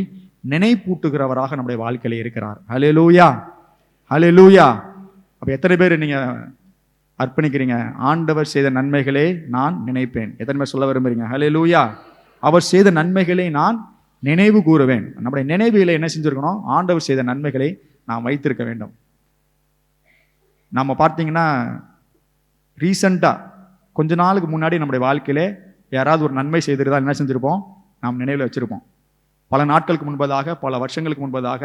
நினைப்பூட்டுகிறவராக நம்முடைய வாழ்க்கையிலே இருக்கிறார். ஹல்லேலூயா. ஹல்லேலூயா. அப்போ எத்தனை பேர் நீங்கள் அர்ப்பணிக்கிறீங்க? ஆண்டவர் செய்த நன்மைகளை நான் நினைப்பேன். எத்தனை பேர் சொல்ல விரும்புறீங்க? ஹல்லேலூயா. அவர் செய்த நன்மைகளை நான் நினைவு கூறுவேன். நம்முடைய நினைவுகளை என்ன செஞ்சிருக்கணும்? ஆண்டவர் செய்த நன்மைகளை நாம் வைத்திருக்க வேண்டும். நம்ம பார்த்தீங்கன்னா ரீசண்டாக கொஞ்ச நாளுக்கு முன்னாடி நம்முடைய வாழ்க்கையிலே யாராவது ஒரு நன்மை செய்திருந்தால் என்ன செஞ்சுருப்போம்? நாம் நினைவில் வச்சுருப்போம். பல நாட்களுக்கு முன்பதாக, பல வருஷங்களுக்கு முன்பதாக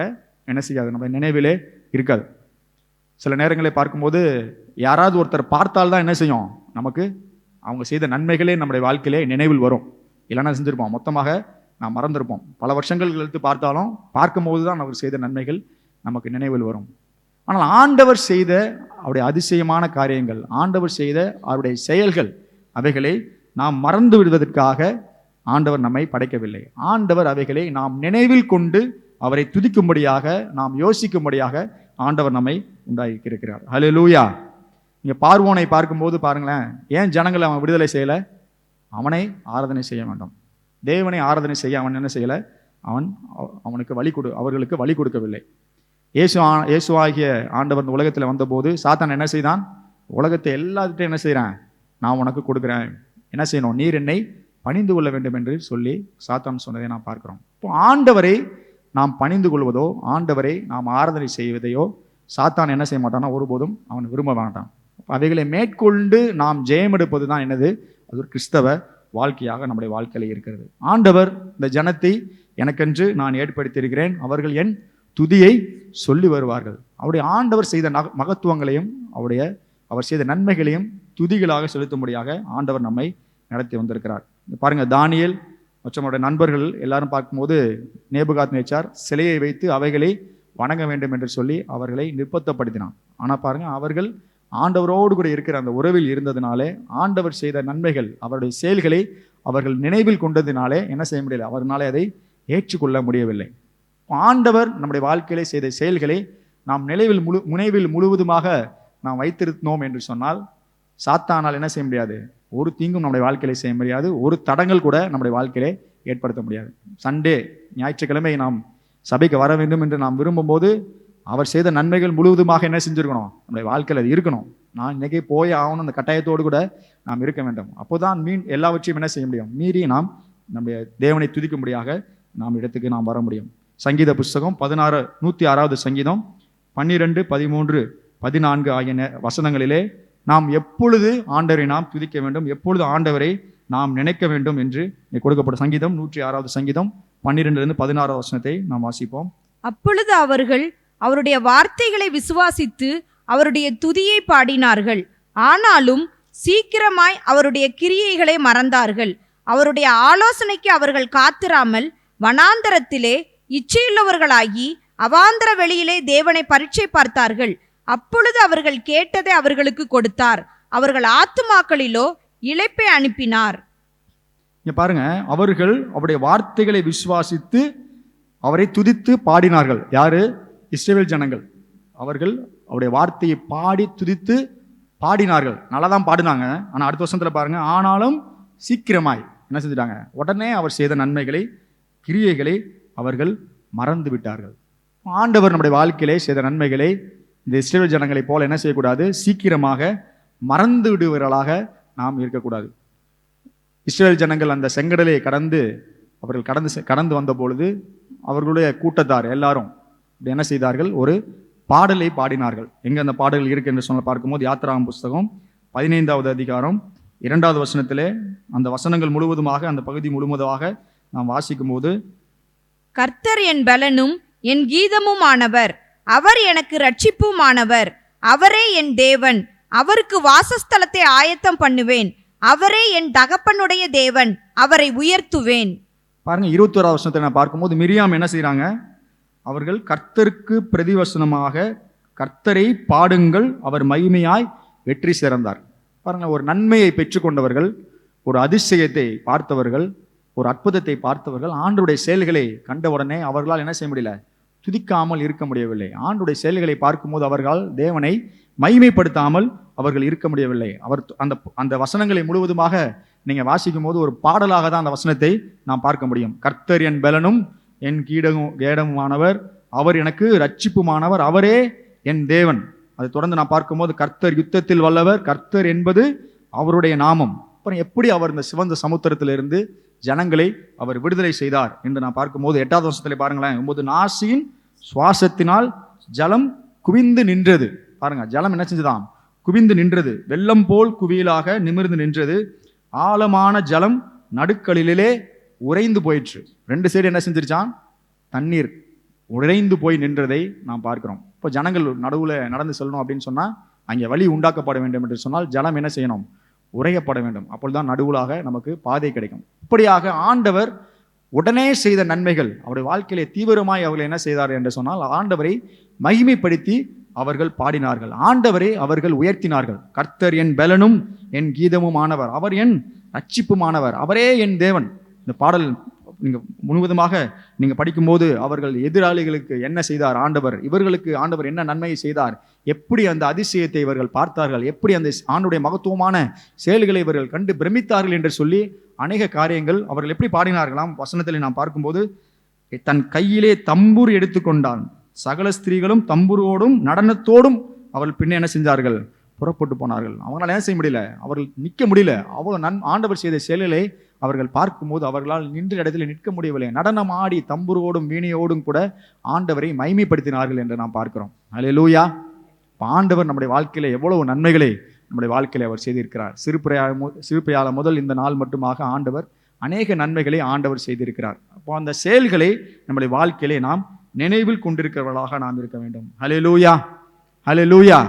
என்ன செய்யாது? நம்ம நினைவிலே இருக்காது. சில நேரங்களை பார்க்கும்போது யாராவது ஒருத்தர் பார்த்தால்தான் என்ன செய்யும், நமக்கு அவங்க செய்த நன்மைகளே நம்முடைய வாழ்க்கையிலே நினைவில் வரும். இல்லைன்னா செஞ்சிருப்போம், மொத்தமாக நாம் மறந்துருப்போம். பல வருஷங்கள் கழித்து பார்த்தாலும் பார்க்கும்போது தான் அவர் செய்த நன்மைகள் நமக்கு நினைவில் வரும். ஆனால் ஆண்டவர் செய்த அவருடைய அதிசயமான காரியங்கள், ஆண்டவர் செய்த அவருடைய செயல்கள், அவைகளை நாம் மறந்து விடுவதற்காக ஆண்டவர் நம்மை படைக்கவில்லை. ஆண்டவர் அவைகளை நாம் நினைவில் கொண்டு அவரை துதிக்கும்படியாக, நாம் யோசிக்கும்படியாக ஆண்டவர் நம்மை உண்டாக்கியிருக்கிறார். ஹல்லேலூயா. இங்க பார்வோனை பார்க்கும்போது பாருங்களேன், ஏன் ஜனங்களை அவன் விடுதலை செய்யல? அவனை ஆராதனை செய்ய வேண்டும். தேவனை ஆராதனை செய்ய அவன் என்ன செய்யல? அவனுக்கு அவர்களுக்கு வழி கொடுக்கவில்லை. இயேசுவாகிய ஆண்டவர் இந்த உலகத்தில் வந்தபோது சாத்தான் என்ன செய்தான்? உலகத்தை எல்லாத்தையும் என்ன செய்கிறான்? நான் உனக்கு கொடுக்குறேன், என்ன செய்யணும்? நீர் என்னை பணிந்து கொள்ள வேண்டும் என்று சொல்லி சாத்தான் சொன்னதை நாம் பார்க்கிறோம். இப்போ ஆண்டவரை நாம் பணிந்து கொள்வதோ, ஆண்டவரை நாம் ஆராதனை செய்வதையோ சாத்தான் என்ன செய்ய மாட்டான்னா ஒருபோதும் அவன் விரும்ப மாட்டான். அவைகளை மேற்கொண்டு நாம் ஜெயம் எடுப்பது தான் என்னது? அது ஒரு கிறிஸ்தவ வாழ்க்கையாக நம்முடைய வாழ்க்கையில் இருக்கிறது. ஆண்டவர் இந்த ஜனத்தை எனக்கென்று நான் ஏற்படுத்தியிருக்கிறேன், அவர்கள் என் துதியை சொல்லி வருவார்கள். அவருடைய ஆண்டவர் செய்த மகத்துவங்களையும் அவர் செய்த நன்மைகளையும் துதிகளாக செலுத்தும்படியாக ஆண்டவர் நம்மை நடத்தி வந்திருக்கிறார். பாருங்க, தானியேல் மற்றும் அவருடைய நண்பர்கள் எல்லாரும் பார்க்கும்போது நேபுகாத்நேச்சார் சிலையை வைத்து அவைகளை வணங்க வேண்டும் என்று சொல்லி அவர்களை நிர்பந்தப்படுத்தினான். ஆனால் பாருங்க, அவர்கள் ஆண்டவரோடு கூட இருக்கிற அந்த உறவில் இருந்ததினாலே, ஆண்டவர் செய்த நன்மைகள், அவருடைய செயல்களை அவர்கள் நினைவில் கொண்டதினாலே என்ன செய்ய முடியல? அவர்களாலே அதை ஏற்றுக்கொள்ள முடியவில்லை. ஆண்டவர் நம்முடைய வாழ்க்கையிலே செய்த செயல்களை நாம் முனைவில் முழுவதுமாக நாம் வைத்திருந்தோம் என்று சொன்னால் சாத்தானால் என்ன செய்ய முடியாது? ஒரு தீங்கும் நம்முடைய வாழ்க்கையிலே செய்ய முடியாது, ஒரு தடங்கள் கூட நம்முடைய வாழ்க்கையிலே ஏற்படுத்த முடியாது. சண்டே, ஞாயிற்றுக்கிழமை நாம் சபைக்கு வர வேண்டும் என்று நாம் விரும்பும்போது அவர் செய்த நன்மைகள் முழுவதுமாக என்ன செஞ்சிருக்கணும்? நம்முடைய வாழ்க்கையில் அது இருக்கணும். நான் இன்னைக்கு போய் ஆகணும், அந்த கட்டாயத்தோடு கூட நாம் இருக்க வேண்டும். அப்போதான் எல்லாவற்றையும் என்ன செய்ய முடியும்? மீறி நாம் நம்முடைய தேவனை துதிக்கும்படியாக நாம் இடத்துக்கு நாம் வர முடியும். சங்கீத புஸ்தகம் 106வது சங்கீதம் 12, 13, 14 ஆகிய வசனங்களிலே நாம் எப்பொழுது ஆண்டவரை நாம் துதிக்க வேண்டும், எப்பொழுது ஆண்டவரை நாம் நினைக்க வேண்டும் என்று கொடுக்கப்பட்ட சங்கீதம் 106வது சங்கீதம் 12லிருந்து 16வது வசனத்தை நாம் வாசிப்போம். அப்பொழுது அவர்கள் அவருடைய வார்த்தைகளை விசுவாசித்து அவருடைய துதியை பாடினார்கள். ஆனாலும் சீக்கிரமாய் அவருடைய கிரியைகளை மறந்தார்கள். அவருடைய ஆலோசனைக்கு அவர்கள் காத்திராமல் வனாந்தரத்திலே இச்சையுள்ளவர்களாகி அவாந்தர வெளியிலே தேவனை பரீட்சை பார்த்தார்கள். அப்பொழுது அவர்கள் கேட்டதை அவர்களுக்கு கொடுத்தார். அவர்கள் ஆத்துமாக்களிலோ இளைப்பை அனுப்பினார். இங்க பாருங்க, அவர்கள் அவருடைய வார்த்தைகளை விசுவாசித்து அவரை துதித்து பாடினார்கள். யாரு? இஸ்ரவேல் ஜனங்கள். அவர்கள் அவருடைய வார்த்தையை பாடி துதித்து பாடினார்கள். நல்லா தான் பாடினாங்க. ஆனால் அடுத்த வருஷத்துல பாருங்க, ஆனாலும் சீக்கிரமாய் என்ன செஞ்சிட்டாங்க? உடனே அவர் செய்த நன்மைகளை, கிரியைகளை அவர்கள் மறந்து விட்டார்கள். ஆண்டவர் நம்முடைய வாழ்க்கையிலே செய்த நன்மைகளை இந்த இஸ்ரவேல் ஜனங்களை போல என்ன செய்யக்கூடாது? சீக்கிரமாக மறந்து விடுவர்களாக நாம் இருக்கக்கூடாது. இஸ்ரவேல் ஜனங்கள் அந்த செங்கடலை அவர்கள் கடந்து வந்த பொழுது அவர்களுடைய கூட்டத்தார் எல்லாரும் என்ன செய்தார்கள்? ஒரு பாடலை பாடினார்கள். எங்க அந்த பாடல்கள் இருக்கு என்று சொல்ல பார்க்கும்போது யாத்திராகமம் புஸ்தகம் 15வது அதிகாரம் 2வது வசனத்திலே அந்த வசனங்கள் முழுவதுமாக, அந்த பகுதி முழுவதுமாக நாம் வாசிக்கும் போது, கர்த்தர் என் பலனும் என் கீதமுமானவர், அவர் எனக்கு இரட்சிப்புமானவர், அவரே என் தேவன், அவருக்கு வாசஸ்தலத்தை ஆயத்தம் பண்ணுவேன், அவரே என் தகப்பனுடைய தேவன், அவரை உயர்த்துவேன். பாருங்க, 21வது வசனத்தை நான் பார்க்கும்போது மிரியாம் என்ன செய்யறாங்க? அவர்கள் கர்த்தருக்கு பிரதிவசனமாக கர்த்தரை பாடுங்கள், அவர் மகிமையாய் வெற்றி சிறந்தார். பாருங்க, ஒரு நன்மையை பெற்றுக்கொண்டவர்கள், ஒரு அதிசயத்தை பார்த்தவர்கள், ஒரு அற்புதத்தை பார்த்தவர்கள், ஆண்டவருடைய செயல்களை கண்டவுடனே அவர்களால் என்ன செய்ய முடியல? துதிக்காமல் இருக்க முடியவில்லை. ஆண்டவருடைய செயல்களை பார்க்கும்போது அவர்களால் தேவனை மகிமைப்படுத்தாமல் அவர்கள் இருக்க முடியவில்லை. அவர் அந்த வசனங்களை முழுவதுமாக நீங்க வாசிக்கும் போது ஒரு பாடலாக தான் அந்த வசனத்தை நாம் பார்க்க முடியும். கர்த்தர் என் பலனும் என் கேடமுமானவர், அவர் எனக்கு இரட்சிப்புமானவர், அவரே என் தேவன். அதை தொடர்ந்து நான் பார்க்கும்போது கர்த்தர் யுத்தத்தில் வல்லவர், கர்த்தர் என்பது அவருடைய நாமம். அப்புறம் எப்படி அவர் இந்த சிவந்த சமுத்திரத்திலிருந்து ஜனங்களை அவர் விடுதலை செய்தார் என்று நான் பார்க்கும்போது 8வது வருஷத்துல பாருங்களேன், 9 நாசியின் சுவாசத்தினால் ஜலம் குவிந்து நின்றது. பாருங்க, ஜலம் என்ன செஞ்சுதான்? குவிந்து நின்றது. வெள்ளம் போல் குவியலாக நிமிர்ந்து நின்றது. ஆழமான ஜலம் நடுக்கலிலே உறைந்து போயிற்று. 2 சைடு என்ன செஞ்சிருச்சான்? தண்ணீர் உறைந்து போய் நின்றதை நாம் பார்க்கிறோம். இப்போ ஜனங்கள் நடுவில் நடந்து செல்லணும் அப்படின்னு சொன்னால் அங்கே வழி உண்டாக்கப்பட வேண்டும் என்று சொன்னால் ஜலம் என்ன செய்யணும்? உறையப்பட வேண்டும். அப்பொழுதுதான் நடுவுலாக நமக்கு பாதை கிடைக்கும். இப்படியாக ஆண்டவர் உடனே செய்த நன்மைகள் அவருடைய வாழ்க்கையிலே தீவிரமாய் அவர்கள் என்ன செய்தார் என்று சொன்னால் ஆண்டவரை மகிமைப்படுத்தி அவர்கள் பாடினார்கள். ஆண்டவரை அவர்கள் உயர்த்தினார்கள். கர்த்தர் என் பலனும் என் கீதமும் ஆனவர், அவர் என் ரட்சிப்புமானவர், அவரே என் தேவன். இந்த பாடல் நீங்க முழுவதுமாக நீங்க படிக்கும்போது அவர்கள் எதிராளிகளுக்கு என்ன செய்தார் ஆண்டவர், இவர்களுக்கு ஆண்டவர் என்ன நன்மையை செய்தார், எப்படி அந்த அதிசயத்தை இவர்கள் பார்த்தார்கள், எப்படி அந்த ஆண்டுடைய மகத்துவமான செயல்களை இவர்கள் கண்டு பிரமித்தார்கள் என்று சொல்லி அநேக காரியங்கள் அவர்கள் எப்படி பாடினார்களாம். வசனத்தில் நாம் பார்க்கும்போது தன் கையிலே தம்பூர் எடுத்துக்கொண்டான், சகல ஸ்திரீகளும் தம்புரோடும் நடனத்தோடும் அவர்கள் பின்னே என்ன செஞ்சார்கள்? புறப்பட்டு போனார்கள். அவங்களால் என்ன செய்ய முடியல, அவர்கள் நிற்க முடியல. அவ்வளோ ஆண்டவர் செய்த செயல்களை அவர்கள் பார்க்கும்போது அவர்களால் நின்ற இடத்துல நிற்க முடியவில்லை. நடனம் ஆடி தம்புரோடும் வீணையோடும் கூட ஆண்டவரை மகிமைப்படுத்தினார்கள் என்று நாம் பார்க்கிறோம். அல்லேலூயா. ஆண்டவர் நம்முடைய வாழ்க்கையில எவ்வளவு நன்மைகளை நம்முடைய வாழ்க்கையில அவர் செய்திருக்கிறார். சிறுபியால முதல் இந்த நாள் மட்டுமாக ஆண்டவர் அநேக நன்மைகளை ஆண்டவர் செய்திருக்கிறார். அப்போ அந்த செயல்களை நம்முடைய வாழ்க்கையிலே நாம் நினைவில் கொண்டிருக்கிறவர்களாக நாம் இருக்க வேண்டும். அல்லேலூயா, அல்லேலூயா.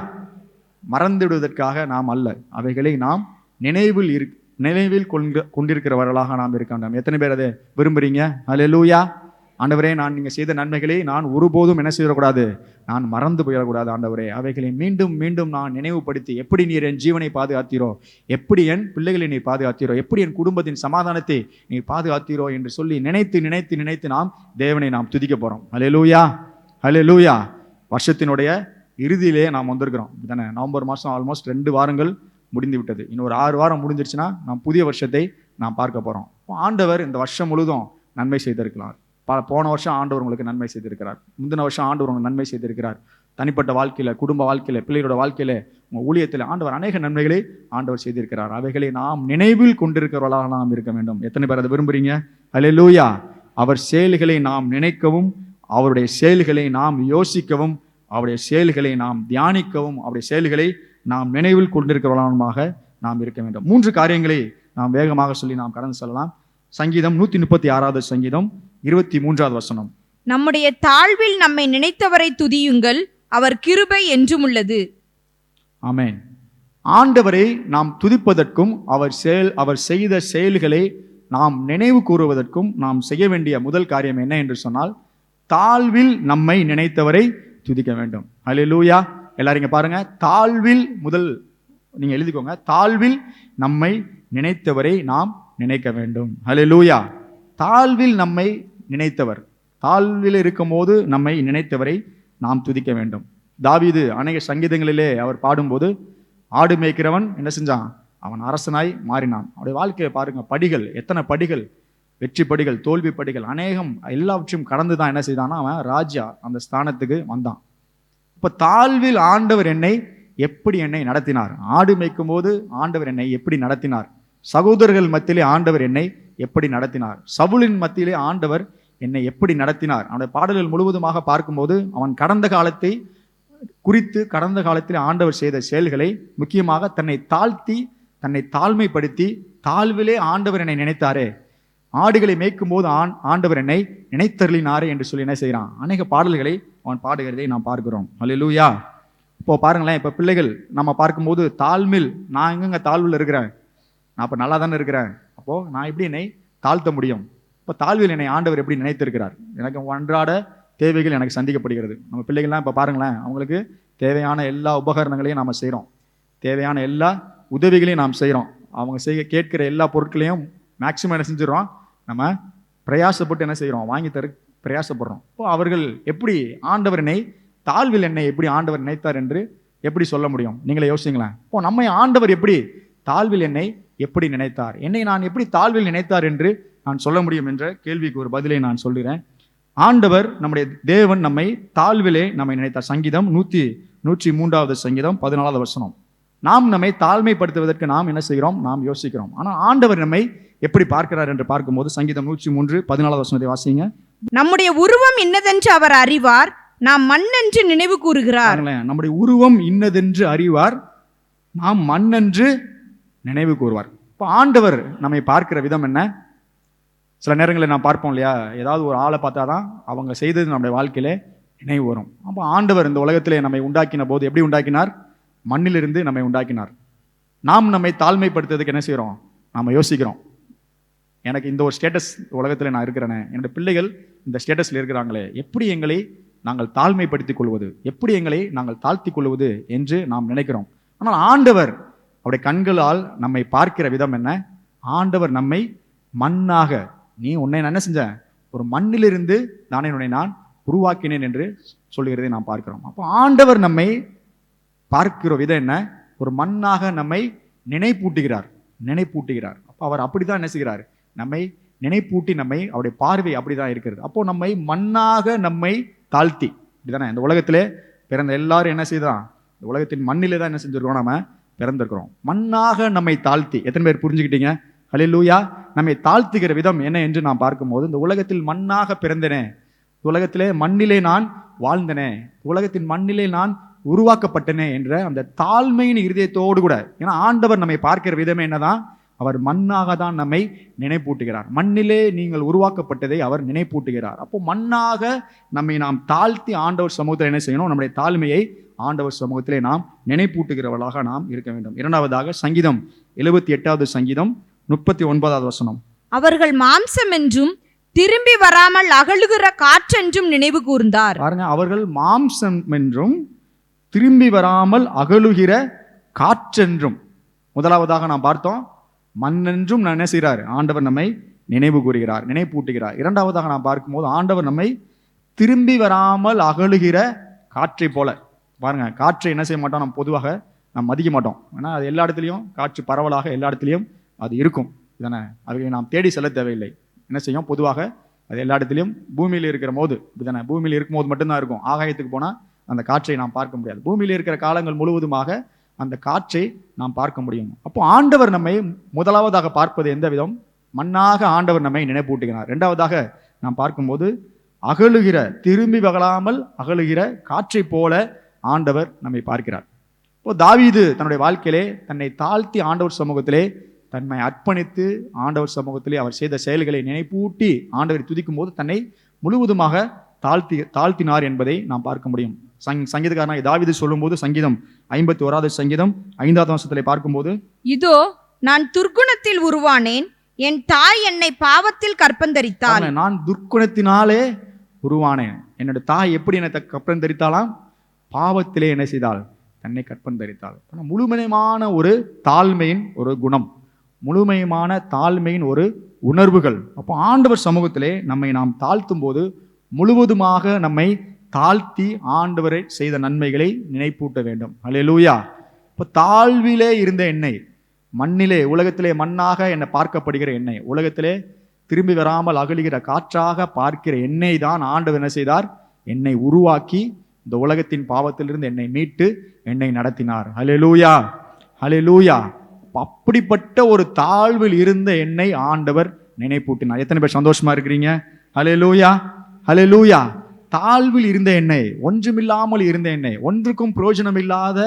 மறந்துவிடுவதற்காக நாம் அல்ல, அவைகளை நாம் நினைவில் கொண்டிருக்கிறவர்களாக நாம் இருக்க வேண்டும். எத்தனை பேர் அதை விரும்புறீங்க? அல்லேலூயா. ஆண்டவரே, நான் நீங்கள் செய்த நன்மைகளை நான் ஒருபோதும் என்ன செய்யக்கூடாது, நான் மறந்து போயிடக்கூடாது. ஆண்டவரே, அவைகளை மீண்டும் மீண்டும் நான் நினைவுபடுத்தி, எப்படி நீர் என் ஜீவனை பாதுகாத்தீரோ, எப்படி என் பிள்ளைகளை நீ பாதுகாத்தீரோ, எப்படி என் குடும்பத்தின் சமாதானத்தை நீ பாதுகாத்தீரோ என்று சொல்லி நினைத்து நினைத்து நினைத்து நாம் தேவனை நாம் துதிக்க போகிறோம். அல்லேலூயா, அல்லேலூயா. வருஷத்தினுடைய இறுதியிலே நாம் வந்திருக்கிறோம் தானே. நவம்பர் மாதம் ஆல்மோஸ்ட் 2 வாரங்கள் முடிந்து விட்டது. இன்னொரு 6 வாரம் முடிஞ்சிருச்சுன்னா நாம் புதிய வருஷத்தை நாம் பார்க்க போகிறோம். ஆண்டவர் இந்த வருஷம் முழுதும் நன்மை செய்திருக்கிறார். போன வருஷம் ஆண்டவர் உங்களுக்கு நன்மை செய்திருக்கிறார். முந்தின வருஷம் ஆண்டவர் உங்களுக்கு நன்மை செய்திருக்கிறார். தனிப்பட்ட வாழ்க்கையில், குடும்ப வாழ்க்கையில், பிள்ளைகளோட வாழ்க்கையில், உங்கள் ஊழியத்தில் ஆண்டவர் அநேக நன்மைகளை ஆண்டவர் செய்திருக்கிறார். அவைகளை நாம் நினைவில் கொண்டிருக்கிறவர்களாக நாம் இருக்க வேண்டும். எத்தனை பேர் அதை விரும்புகிறீங்க? அல்லேலூயா. அவர் செயல்களை நாம் நினைக்கவும், அவருடைய செயல்களை நாம் யோசிக்கவும், அவருடைய செயல்களை நாம் தியானிக்கவும், அவருடைய செயல்களை நாம் நினைவில் கொண்டிருக்கிறவர்களாக நாம் இருக்க வேண்டும். 3 காரியங்களை நாம் வேகமாக சொல்லி நாம் கடந்து செல்லலாம். சங்கீதம் 136வது சங்கீதம் 23வது வசனம். நம்முடைய தாழ்வில் நம்மை நினைத்தவரை துதியுங்கள், அவர் கிருபை என்றும் உள்ளது. ஆமென். ஆண்டவரை நாம் துதிப்பதற்கும் அவர் செய்த செயல்களை நாம் நினைவு கூறுவதற்கும் நாம் செய்ய வேண்டிய முதல் காரியம் என்ன என்று சொன்னால், தாழ்வில் நம்மை நினைத்தவரை துதிக்க வேண்டும். அல்லேலூயா. எல்லாரும் இங்க பாருங்க, தாழ்வில் முதல் நீங்க எழுதிக்கோங்க, தாழ்வில் நம்மை நினைத்தவரை நாம் நினைக்க வேண்டும். அல்லேலூயா. தாழ்வில் நம்மை நினைத்தவர், தாழ்வில் இருக்கும் போது நம்மை நினைத்தவரை நாம் துதிக்க வேண்டும். தாவீது அநேக சங்கீதங்களிலே அவர் பாடும்போது, ஆடு மேய்க்கிறவன் என்ன செஞ்சான்? அவன் அரசனாய் மாறினான். அவருடைய வாழ்க்கையை பாருங்க, படிகள், எத்தனை படிகள், வெற்றி படிகள், தோல்வி படிகள், அநேகம் எல்லாவற்றையும் கடந்து தான் என்ன செய்தான்னா அவன் ராஜா அந்த ஸ்தானத்துக்கு வந்தான். இப்போ தாழ்வில் ஆண்டவர் எப்படி என்னை நடத்தினார்? ஆடு மேய்க்கும் போது ஆண்டவர் என்னை எப்படி நடத்தினார்? சகோதரர்கள் மத்தியிலே ஆண்டவர் என்னை எப்படி நடத்தினார்? சவுலின் மத்தியிலே ஆண்டவர் என்னை எப்படி நடத்தினார்? அவனுடைய பாடல்கள் முழுவதுமாக பார்க்கும்போது அவன் கடந்த காலத்தை குறித்து, கடந்த காலத்தில் ஆண்டவர் செய்த செயல்களை, முக்கியமாக தன்னை தாழ்த்தி, தன்னை தாழ்மைப்படுத்தி, தாழ்விலே ஆண்டவர் என்னை நினைத்தாரே, ஆடுகளை மேய்க்கும் போது ஆண்டவர் என்னை நினைத்தருளினாரே என்று சொல்லி என்ன செய்கிறான்? அநேக பாடல்களை அவன் பாடுகிறதை நாம் பார்க்கிறோம். அல்லேலூயா. இப்போ பாருங்களேன், இப்போ பிள்ளைகள் நம்ம பார்க்கும்போது தாழ்வில், நான் எங்கெங்க தாழ்வில் இருக்கிறேன்? நான் இப்போ நல்லா தானே இருக்கிறேன். அப்போது நான் எப்படி என்னை தாழ்த்த முடியும்? இப்போ தாழ்வில் என்னை ஆண்டவர் எப்படி நினைத்திருக்கிறார்? எனக்கு அன்றாட தேவைகள் எனக்கு சந்திக்கப்படுகிறது. நம்ம பிள்ளைகள்லாம் இப்போ பாருங்களேன், அவங்களுக்கு தேவையான எல்லா உபகரணங்களையும் நாம் செய்கிறோம், தேவையான எல்லா உதவிகளையும் நாம் செய்கிறோம். அவங்க கேட்கிற எல்லா பொருட்களையும் மேக்சிமம் என்ன செஞ்சிடறோம், நம்ம பிரயாசப்பட்டு என்ன செய்கிறோம், வாங்கி தர பிரயாசப்படுறோம். இப்போ அவர்கள் எப்படி ஆண்டவர் என்னை தாழ்வில் என்னை எப்படி ஆண்டவர் நினைத்தார் என்று எப்படி சொல்ல முடியும்? நீங்களே யோசிங்களேன். இப்போ நம்மை ஆண்டவர் எப்படி தாழ்வில் என்னை எப்படி நினைத்தார், என்னை நான் எப்படி தாழ்வில் நினைத்தார் என்று நான் சொல்ல முடியும் என்ற கேள்விக்கு ஒரு பதிலை நான் சொல்கிறேன். ஆண்டவர் நம்முடைய தேவன் நம்மை தாழ்விலே நம்மை நினைத்தார். சங்கீதம் 103வது சங்கீதம் 14வது வசனம். நாம் நம்மை தாழ்மைப்படுத்துவதற்கு நாம் என்ன செய்கிறோம்? நாம் யோசிக்கிறோம். ஆனால் ஆண்டவர் நம்மை எப்படி பார்க்கிறார் என்று பார்க்கும்போது சங்கீதம் 103:14வது வசனத்தை வாசிங்க. நம்முடைய உருவம் இன்னதென்று அவர் அறிவார், நாம் மண்ணென்று நினைவு கூறுகிறார். நம்முடைய உருவம் இன்னதென்று அறிவார், நாம் மண்ணென்று நினைவு கூறுவார். இப்போ ஆண்டவர் நம்மை பார்க்கிற விதம் என்ன? சில நேரங்களில் நாம் பார்ப்போம் இல்லையா, ஏதாவது ஒரு ஆளை பார்த்தா தான் அவங்க செய்தது நம்முடைய வாழ்க்கையில நினைவு வரும். அப்போ ஆண்டவர் இந்த உலகத்திலே நம்மை உண்டாக்கின போது எப்படி உண்டாக்கினார்? மண்ணிலிருந்து நம்மை உண்டாக்கினார். நாம் நம்மை தாழ்மைப்படுத்துறதுக்கு என்ன செய்கிறோம்? நாம் யோசிக்கிறோம், எனக்கு இந்த ஒரு ஸ்டேட்டஸ் உலகத்தில் நான் இருக்கிறேனே, என்னுடைய பிள்ளைகள் இந்த ஸ்டேட்டஸில் இருக்கிறாங்களே, எப்படி எங்களை நாங்கள் தாழ்மைப்படுத்திக் கொள்வது, எப்படி எங்களை நாங்கள் தாழ்த்தி கொள்வது என்று நாம் நினைக்கிறோம். ஆனால் ஆண்டவர் அவருடைய கண்களால் நம்மை பார்க்கிற விதம் என்ன? ஆண்டவர் நம்மை மண்ணாக, நீ உன்னை நான் என்ன செஞ்சேன்? ஒரு மண்ணிலிருந்து தானே உன்னை நான் உருவாக்கினேன் என்று சொல்லுகிறதை நாம் பார்க்கிறோம். அப்போ ஆண்டவர் நம்மை பார்க்கிற விதம் என்ன? ஒரு மண்ணாக நம்மை நினைப்பூட்டுகிறார். அப்போ அவர் அப்படிதான் என்ன செய்கிறார்? நம்மை நினைப்பூட்டி நம்மை, அவருடைய பார்வை அப்படிதான் இருக்கிறது. அப்போ நம்மை மண்ணாக நம்மை தாழ்த்தி, இப்படிதானே இந்த உலகத்திலே பிறந்த எல்லாரும் என்ன செய்தான்? இந்த உலகத்தின் மண்ணிலே தான் என்ன செஞ்சிருக்கோம்? நம்ம பிறந்திருக்கிறோம். மண்ணாக நம்மை தாழ்த்தி, எத்தனை பேர் புரிஞ்சுக்கிட்டீங்க? ஹல்லேலூயா. நம்மை தாழ்த்துகிற விதம் என்ன என்று நாம் பார்க்கும்போது, இந்த உலகத்தில் மண்ணாக பிறந்தனே, உலகத்திலே மண்ணிலே நான் வாழ்ந்தனே, உலகத்தின் மண்ணிலே நான் உருவாக்கப்பட்டனே என்ற அந்த தாழ்மையின் இருதயத்தோடு கூட, ஏன்னா ஆண்டவர் நம்மை பார்க்கிற விதமே என்னதான்? அவர் மண்ணாக தான் நம்மை நினைப்பூட்டுகிறார். மண்ணிலே நீங்கள் உருவாக்கப்பட்டதை அவர் நினைப்பூட்டுகிறார். அப்போ மண்ணாக நம்மை நாம் தாழ்த்தி ஆண்டவர் சமூகத்தில் என்ன செய்யணும்? நம்முடைய தாழ்மையை ஆண்டவர் சமூகத்திலே நாம் நினைப்பூட்டுகிறவர்களாக நாம் இருக்க வேண்டும். இரண்டாவதாக சங்கீதம் 78வது சங்கீதம் 39வது வசனம். அவர்கள் மாம்சம் என்றும் திரும்பி வராமல் அகலுகிற காற்றென்றும் நினைவு கூர்ந்தார். பாருங்க, அவர்கள் மாம்சம் என்றும் திரும்பி வராமல் அகலுகிற காற்றென்றும். முதலாவதாக நாம் பார்த்தோம், மண்ணென்றும் நான் என்ன செய்கிறார்? ஆண்டவர் நம்மை நினைவு கூறுகிறார், நினைப்பூட்டுகிறார். இரண்டாவதாக நாம் பார்க்கும்போது ஆண்டவர் நம்மை திரும்பி வராமல் அகலுகிற காற்றை போல. பாருங்க, காற்றை என்ன செய்ய மாட்டோம்? நம்ம பொதுவாக நாம் மதிக்க மாட்டோம். ஏன்னா அது எல்லா இடத்துலையும் காற்று பரவலாக எல்லா இடத்துலையும் அது இருக்கும், இதுதானே? அதுக்கு நாம் தேடி செல்ல தேவையில்லை. என்ன செய்யும்? பொதுவாக அது எல்லா இடத்துலையும் பூமியில் இருக்கிற போது, இதுதானே? பூமியில் இருக்கும் போது மட்டும்தான் இருக்கும். ஆகாயத்துக்கு போனால் அந்த காற்றை நாம் பார்க்க முடியாது. பூமியில் இருக்கிற காலங்கள் முழுவதுமாக அந்த காற்றை நாம் பார்க்க முடியும். அப்போ ஆண்டவர் நம்மை முதலாவதாக பார்ப்பது எந்த விதம்? மண்ணாக ஆண்டவர் நம்மை நினைப்பூட்டுகிறார். இரண்டாவதாக நாம் பார்க்கும்போது அகலுகிற, திரும்பி வகலாமல் அகலுகிற காற்றை போல ஆண்டவர் நம்மை பார்க்கிறார். இப்போ தாவீது தன்னுடைய வாழ்க்கையிலே தன்னை தாழ்த்தி ஆண்டவர் சமூகத்திலே தன்னை அர்ப்பணித்து ஆண்டவர் சமூகத்திலே அவர் செய்த செயல்களை நினைப்பூட்டி ஆண்டவரை துதிக்கும் போது தன்னை முழுவதுமாக தாழ்த்தினார் என்பதை நாம் பார்க்க முடியும். சங்கீதக்காரனாக தாவீது சொல்லும்போது சங்கீதம் 51வது சங்கீதம் 5வது வசனத்திலே பார்க்கும்போது, இதோ நான் துர்க்குணத்தில் உருவானேன், என் தாய் என்னை பாவத்தில் கற்பந்தரித்தாள். நான் துர்க்குணத்தினாலே உருவானேன். என்னோட தாய் எப்படி என்னை கற்பந்தரித்தாலாம்? பாவத்திலே என்ன செய்தாள்? தன்னை கற்பந்தரித்தாள். முழுமையான ஒரு தாழ்மையின் ஒரு குணம், முழுமையான தாழ்மையின் ஒரு உணர்வுகள். அப்போ ஆண்டவர் சமூகத்திலே நம்மை நாம் தாழ்த்தும் போது முழுவதுமாக நம்மை தாழ்த்தி ஆண்டவரை செய்த நன்மைகளை நினைப்பூட்ட வேண்டும். அல்லேலூயா. இப்போ தாழ்விலே இருந்த என்னை, மண்ணிலே உலகத்திலே மண்ணாக என்னை பார்க்கப்படுகிற என்னை, உலகத்திலே திரும்பி வராமல் அகலுகிற காற்றாக பார்க்கிற என்னை தான் ஆண்டவர் என்ன செய்தார்? என்னை உருவாக்கி இந்த உலகத்தின் பாவத்திலிருந்து என்னை மீட்டு என்னை நடத்தினார். அல்லேலூயா, அல்லேலூயா. அப்படிப்பட்ட ஒரு தாழ்வில் இருந்த என்னை ஆண்டவர் நினைப்பூட்டினார். எத்தனை பேர் சந்தோஷமா இருக்கிறீங்க? அல்லேலூயா, அல்லேலூயா. தாழ்வில் இருந்த என்னை, ஒன்றுமில்லாமல் இருந்த என்னை, ஒன்றுக்கும் பிரயோஜனம் இல்லாத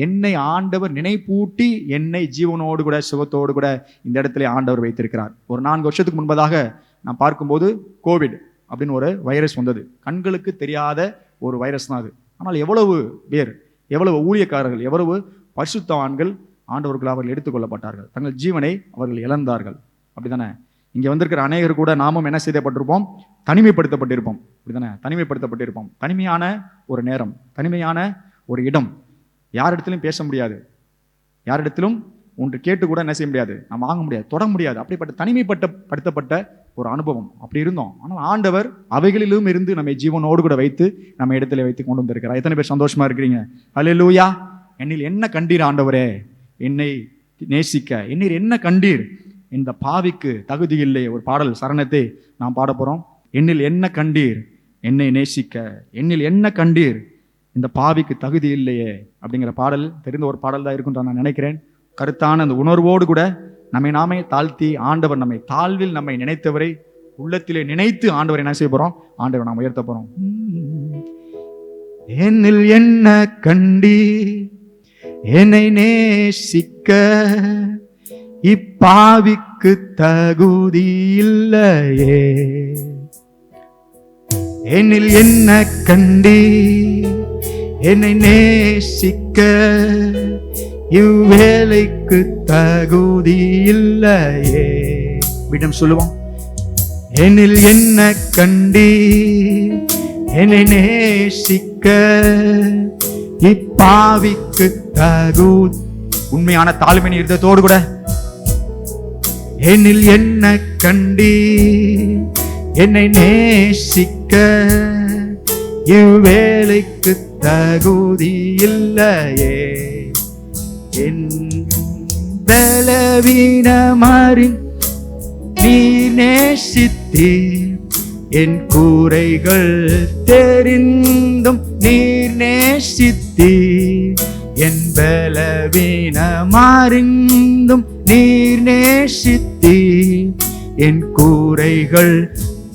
என்னை ஆண்டவர் நினைப்பூட்டி என்னை ஜீவனோடு கூட சுகத்தோடு கூட இந்த இடத்துல ஆண்டவர் வைத்திருக்கிறார். ஒரு 4 வருஷத்துக்கு முன்பதாக நான் பார்க்கும்போது கோவிட் அப்படின்னு ஒரு வைரஸ் வந்தது. கண்களுக்கு தெரியாத ஒரு வைரஸ் தான் அது. ஆனால் எவ்வளவு பேர், எவ்வளவு ஊழியக்காரர்கள், எவ்வளவு பரிசுத்தவான்கள் ஆண்டவர்கள் அவர்கள் எடுத்துக்கொள்ளப்பட்டார்கள், தங்கள் ஜீவனை அவர்கள் இழந்தார்கள். அப்படித்தானே? இங்கே வந்திருக்கிற அநேகர் கூட நாமும் என்ன செய்யப்பட்டிருப்போம்? தனிமைப்படுத்தப்பட்டிருப்போம். அப்படித்தானே? தனிமைப்படுத்தப்பட்டிருப்போம். தனிமையான ஒரு நேரம், தனிமையான ஒரு இடம், யாரிடத்திலும் பேச முடியாது, யாரிடத்திலும் ஒன்று கேட்டு கூட என்ன செய்ய முடியாது, நம்ம வாங்க முடியாது, தொட முடியாது. அப்படிப்பட்ட தனிமைப்படுத்தப்பட்ட ஒரு அனுபவம் அப்படி இருந்தோம். ஆனால் ஆண்டவர் அவைகளிலும் இருந்து நம்மை ஜீவனோடு கூட வைத்து நம்ம இடத்துல வைத்து கொண்டு வந்திருக்கிறார். எத்தனை பேர் சந்தோஷமா இருக்கிறீங்க? அல்லேலூயா. என்னில் என்ன கண்டீர் ஆண்டவரே? என்னை நேசிக்க என்னில் என்ன கண்டீர்? இந்த பாவிக்கு தகுதி இல்லை. ஒரு பாடல் சரணத்தை நாம் பாட போறோம். என்னில் என்ன கண்டீர்? என்னை நேசிக்க என்னில் என்ன கண்டீர்? இந்த பாவிக்கு தகுதி இல்லையே அப்படிங்கிற பாடல் தெரிந்த ஒரு பாடல் தான் இருக்குன்னு நான் நினைக்கிறேன். கருத்தான அந்த உணர்வோடு கூட நம்மை நாமே தாழ்த்தி ஆண்டவர் நம்மை தாழ்வில் நம்மை நினைத்தவரை உள்ளத்திலே நினைத்து ஆண்டவரை என்ன செய்ய போறோம்? ஆண்டவரை நாம் உயர்த்த போறோம். என்னில் என்ன கண்டீர்? என்னை நேசிக்க இப்பாவிக்கு தகுதி இல்லையே. என்னில் என்ன கண்டி என்னை நேசிக்க இவ்வேளைக்கு தகுதி இல்லையே. விடம் சொல்லுவோம். என்னில் என்ன கண்டி என்னை நேசிக்க இப்பாவிக்கு தகுதி. உண்மையான தாழ்மையின் இருதயத்தோடு கூட என்னில் என்ன கண்டி என்னை நேசிக்க இவ்வேளைக்கு தகுதி இல்லையே. என் பலவீனமாறின் நீர் நேசித்தீர், என் கூரைகள் தெரிந்தும் நீர் நேசித்தீர். என் பலவீனமாறிந்தும் நீர் நேசித்தீர், என் கூரைகள்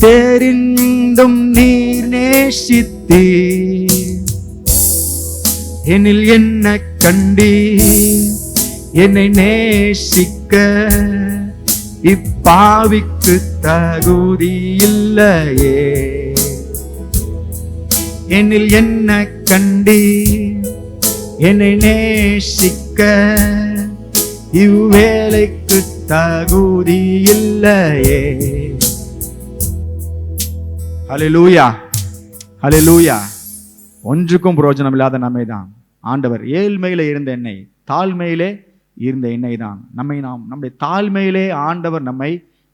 தெரிந்தும் நீர் நேசித்தீர். என்னில் என்ன கண்டி என்னை நேசிக்க இப்பாவிக்கு தகுதி இல்லையே. என்னில் என்ன கண்டி என்னை நேசிக்க இவ்வேளைக்கு தகுதி இல்லையே. ஹல்லேலூயா, ஹல்லேலூயா. ஒன்றுக்கும் பிரயோஜனம் இல்லாத நம்மை தான் ஆண்டவர் ஏழ்மையில இருந்த என்னை, தாழ்மையிலே இருந்த என்னை தான் நம்முடைய தாழ்மையிலே ஆண்டவர் நம்மை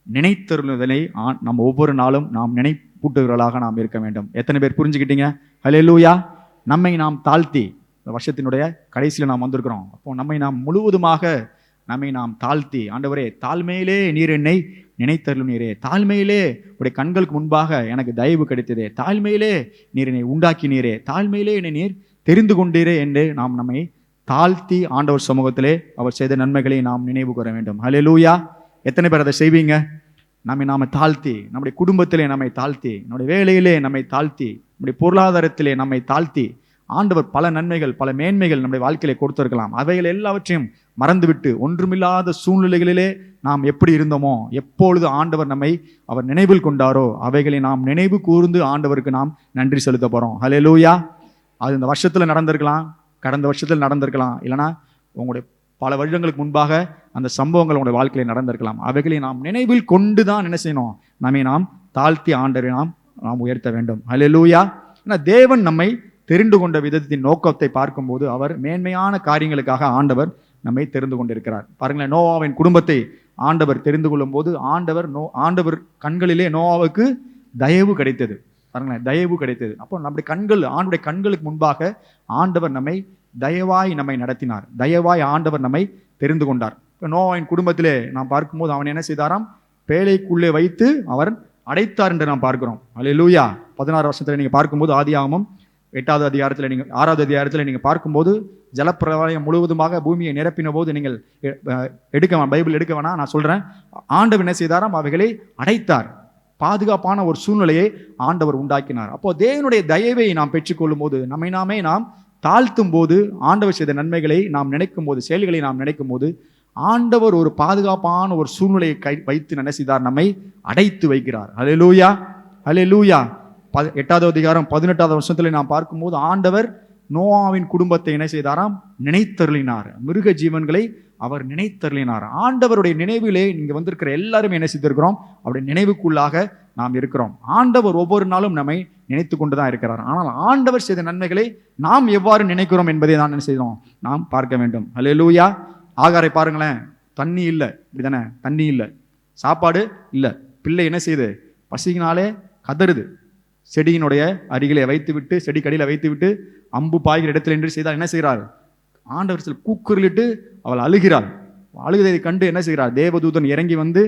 நினைத்தருளுதலை நம்ம ஒவ்வொரு நாளும் நாம் நினைப்பூட்டுகிறவர்களாக நாம் இருக்க வேண்டும். எத்தனை பேர் புரிஞ்சுக்கிட்டீங்க? ஹல்லேலூயா. நம்மை நாம் தாழ்த்தி, வருஷத்தினுடைய கடைசியில் நாம் வந்திருக்கிறோம். அப்போ நம்மை நாம் முழுவதுமாக தாழ்த்தி, ஆண்டவரே தாழ்மையிலே நீர் என்னை நினைத்தருளும் நீரே, தாழ்மையிலே உடைய கண்களுக்கு முன்பாக எனக்கு தயவு கிடைத்ததே, தாழ்மையிலே நீர் என்னை உண்டாக்கினீரே, தாழ்மையிலே என்னை நீர் தெரிந்து கொண்டீரே என்று நாம் நம்மை தாழ்த்தி ஆண்டவர் சமூகத்திலே அவர் செய்த நன்மைகளை நாம் நினைவு கூற வேண்டும். ஹல்லேலூயா. எத்தனை பேர் அதை செய்வீங்க? நாம தாழ்த்தி, நம்முடைய குடும்பத்திலே நம்மை தாழ்த்தி, நம்முடைய வேலையிலே நம்மை தாழ்த்தி, நம்முடைய பொருளாதாரத்திலே நம்மை தாழ்த்தி, ஆண்டவர் பல நன்மைகள் பல மேன்மைகள் நம்முடைய வாழ்க்கையிலே கொடுத்திருக்கலாம். அவைகள் எல்லாவற்றையும் மறந்துவிட்டு ஒன்றுமில்லாத சூழ்நிலைகளிலே நாம் எப்படி இருந்தோமோ, எப்பொழுது ஆண்டவர் நம்மை அவர் நினைவில் கொண்டாரோ அவைகளை நாம் நினைவு கூர்ந்து ஆண்டவருக்கு நாம் நன்றி செலுத்த போறோம். ஹல்லேலூயா. அது இந்த வருஷத்துல நடந்திருக்கலாம், கடந்த வருஷத்தில் நடந்திருக்கலாம், இல்லைனா உங்களுடைய பல வருடங்களுக்கு முன்பாக அந்த சம்பவங்கள் உங்களுடைய வாழ்க்கையில நடந்திருக்கலாம். அவைகளை நாம் நினைவில் கொண்டு தான் என்ன செய்யணும்? நாம் தாழ்த்தி ஆண்டவரை நாம் உயர்த்த வேண்டும். ஹல்லேலூயா. ஏன்னா தேவன் நம்மை தெரிந்து கொண்ட விதத்தின் நோக்கத்தை பார்க்கும்போது அவர் மேன்மையான காரியங்களுக்காக ஆண்டவர் நம்மை தெரிந்து கொண்டிருக்கிறார். பாருங்களேன், நோவாவின் குடும்பத்தை ஆண்டவர் தெரிந்து கொள்ளும் போது ஆண்டவர் கண்களிலே நோவாவுக்கு தயவு கிடைத்தது. பாருங்களேன், தயவு கிடைத்தது. அப்போ நம்முடைய ஆண்டுடைய கண்களுக்கு முன்பாக ஆண்டவர் நம்மை தயவாய் நடத்தினார். தயவாய் ஆண்டவர் நம்மை தெரிந்து கொண்டார். இப்போ நோவாவின் குடும்பத்திலே நாம் பார்க்கும்போது அவன் என்ன செய்தாராம்? பேழைக்குள்ளே வைத்து அவர் அடைத்தார் என்று நாம் பார்க்கிறோம். அல்லேலூயா. 16 வருஷத்துல நீங்க பார்க்கும்போது ஆதியாகமம் 8வது அதிகாரத்தில் 6வது அதிகாரத்தில் நீங்கள் பார்க்கும்போது ஜலப்பிரளயம் முழுவதுமாக பூமியை நிரப்பின போது நீங்கள் பைபிள் எடுக்க வேணாம், நான் சொல்றேன். ஆண்டவர் என்ன செய்தாராம்? அவைகளை அடைத்தார். பாதுகாப்பான ஒரு சூழ்நிலையை ஆண்டவர் உண்டாக்கினார். அப்போ தேவனுடைய தயவை நாம் பெற்றுக்கொள்ளும் போது, நம்மை நாம் தாழ்த்தும் போது, ஆண்டவர் செய்த நன்மைகளை நாம் நினைக்கும் போது, செயல்களை நாம் நினைக்கும் போது, ஆண்டவர் ஒரு பாதுகாப்பான ஒரு சூழ்நிலையை வைத்து என்ன செய்தார்? நம்மை அடைத்து வைக்கிறார். ஹல்லேலூயா, ஹல்லேலூயா. 8வது அதிகாரம் 18வது வருஷத்துல நாம் பார்க்கும்போது ஆண்டவர் நோவாவின் குடும்பத்தை என்ன செய்தாராம்? நினைத்தருளினார். மிருக ஜீவன்களை அவர் நினைத்தருளினார். ஆண்டவருடைய நினைவிலே நீங்க வந்திருக்கிற எல்லாரும் என்ன செய்திருக்கிறோம்? அவருடைய நினைவுக்குள்ளாக நாம் இருக்கிறோம். ஆண்டவர் ஒவ்வொரு நாளும் நம்மை நினைத்து கொண்டுதான் இருக்கிறார். ஆனால் ஆண்டவர் செய்த நன்மைகளை நாம் எவ்வாறு நினைக்கிறோம் என்பதை தான் என்ன செய்தோம்? நாம் பார்க்க வேண்டும். ஹல்லேலூயா. ஆகாரை பாருங்களேன், தண்ணி இல்லை, இப்படிதானே? தண்ணி இல்லை, சாப்பாடு இல்லை, பிள்ளை என்ன செய்யுது? பசியினாலே கதறுது. செடியினுடைய அருகிலே வைத்துவிட்டு, செடி கடியில வைத்துவிட்டு அம்பு பாய்கிற இடத்துல என்று செய்தால் என்ன செய்கிறார்? ஆண்டவர் சில கூக்குரலிட்டு அவள் அழுகிறாள். அழுகிறதை கண்டு என்ன செய்கிறார்? தேவதூதன் இறங்கி வந்து,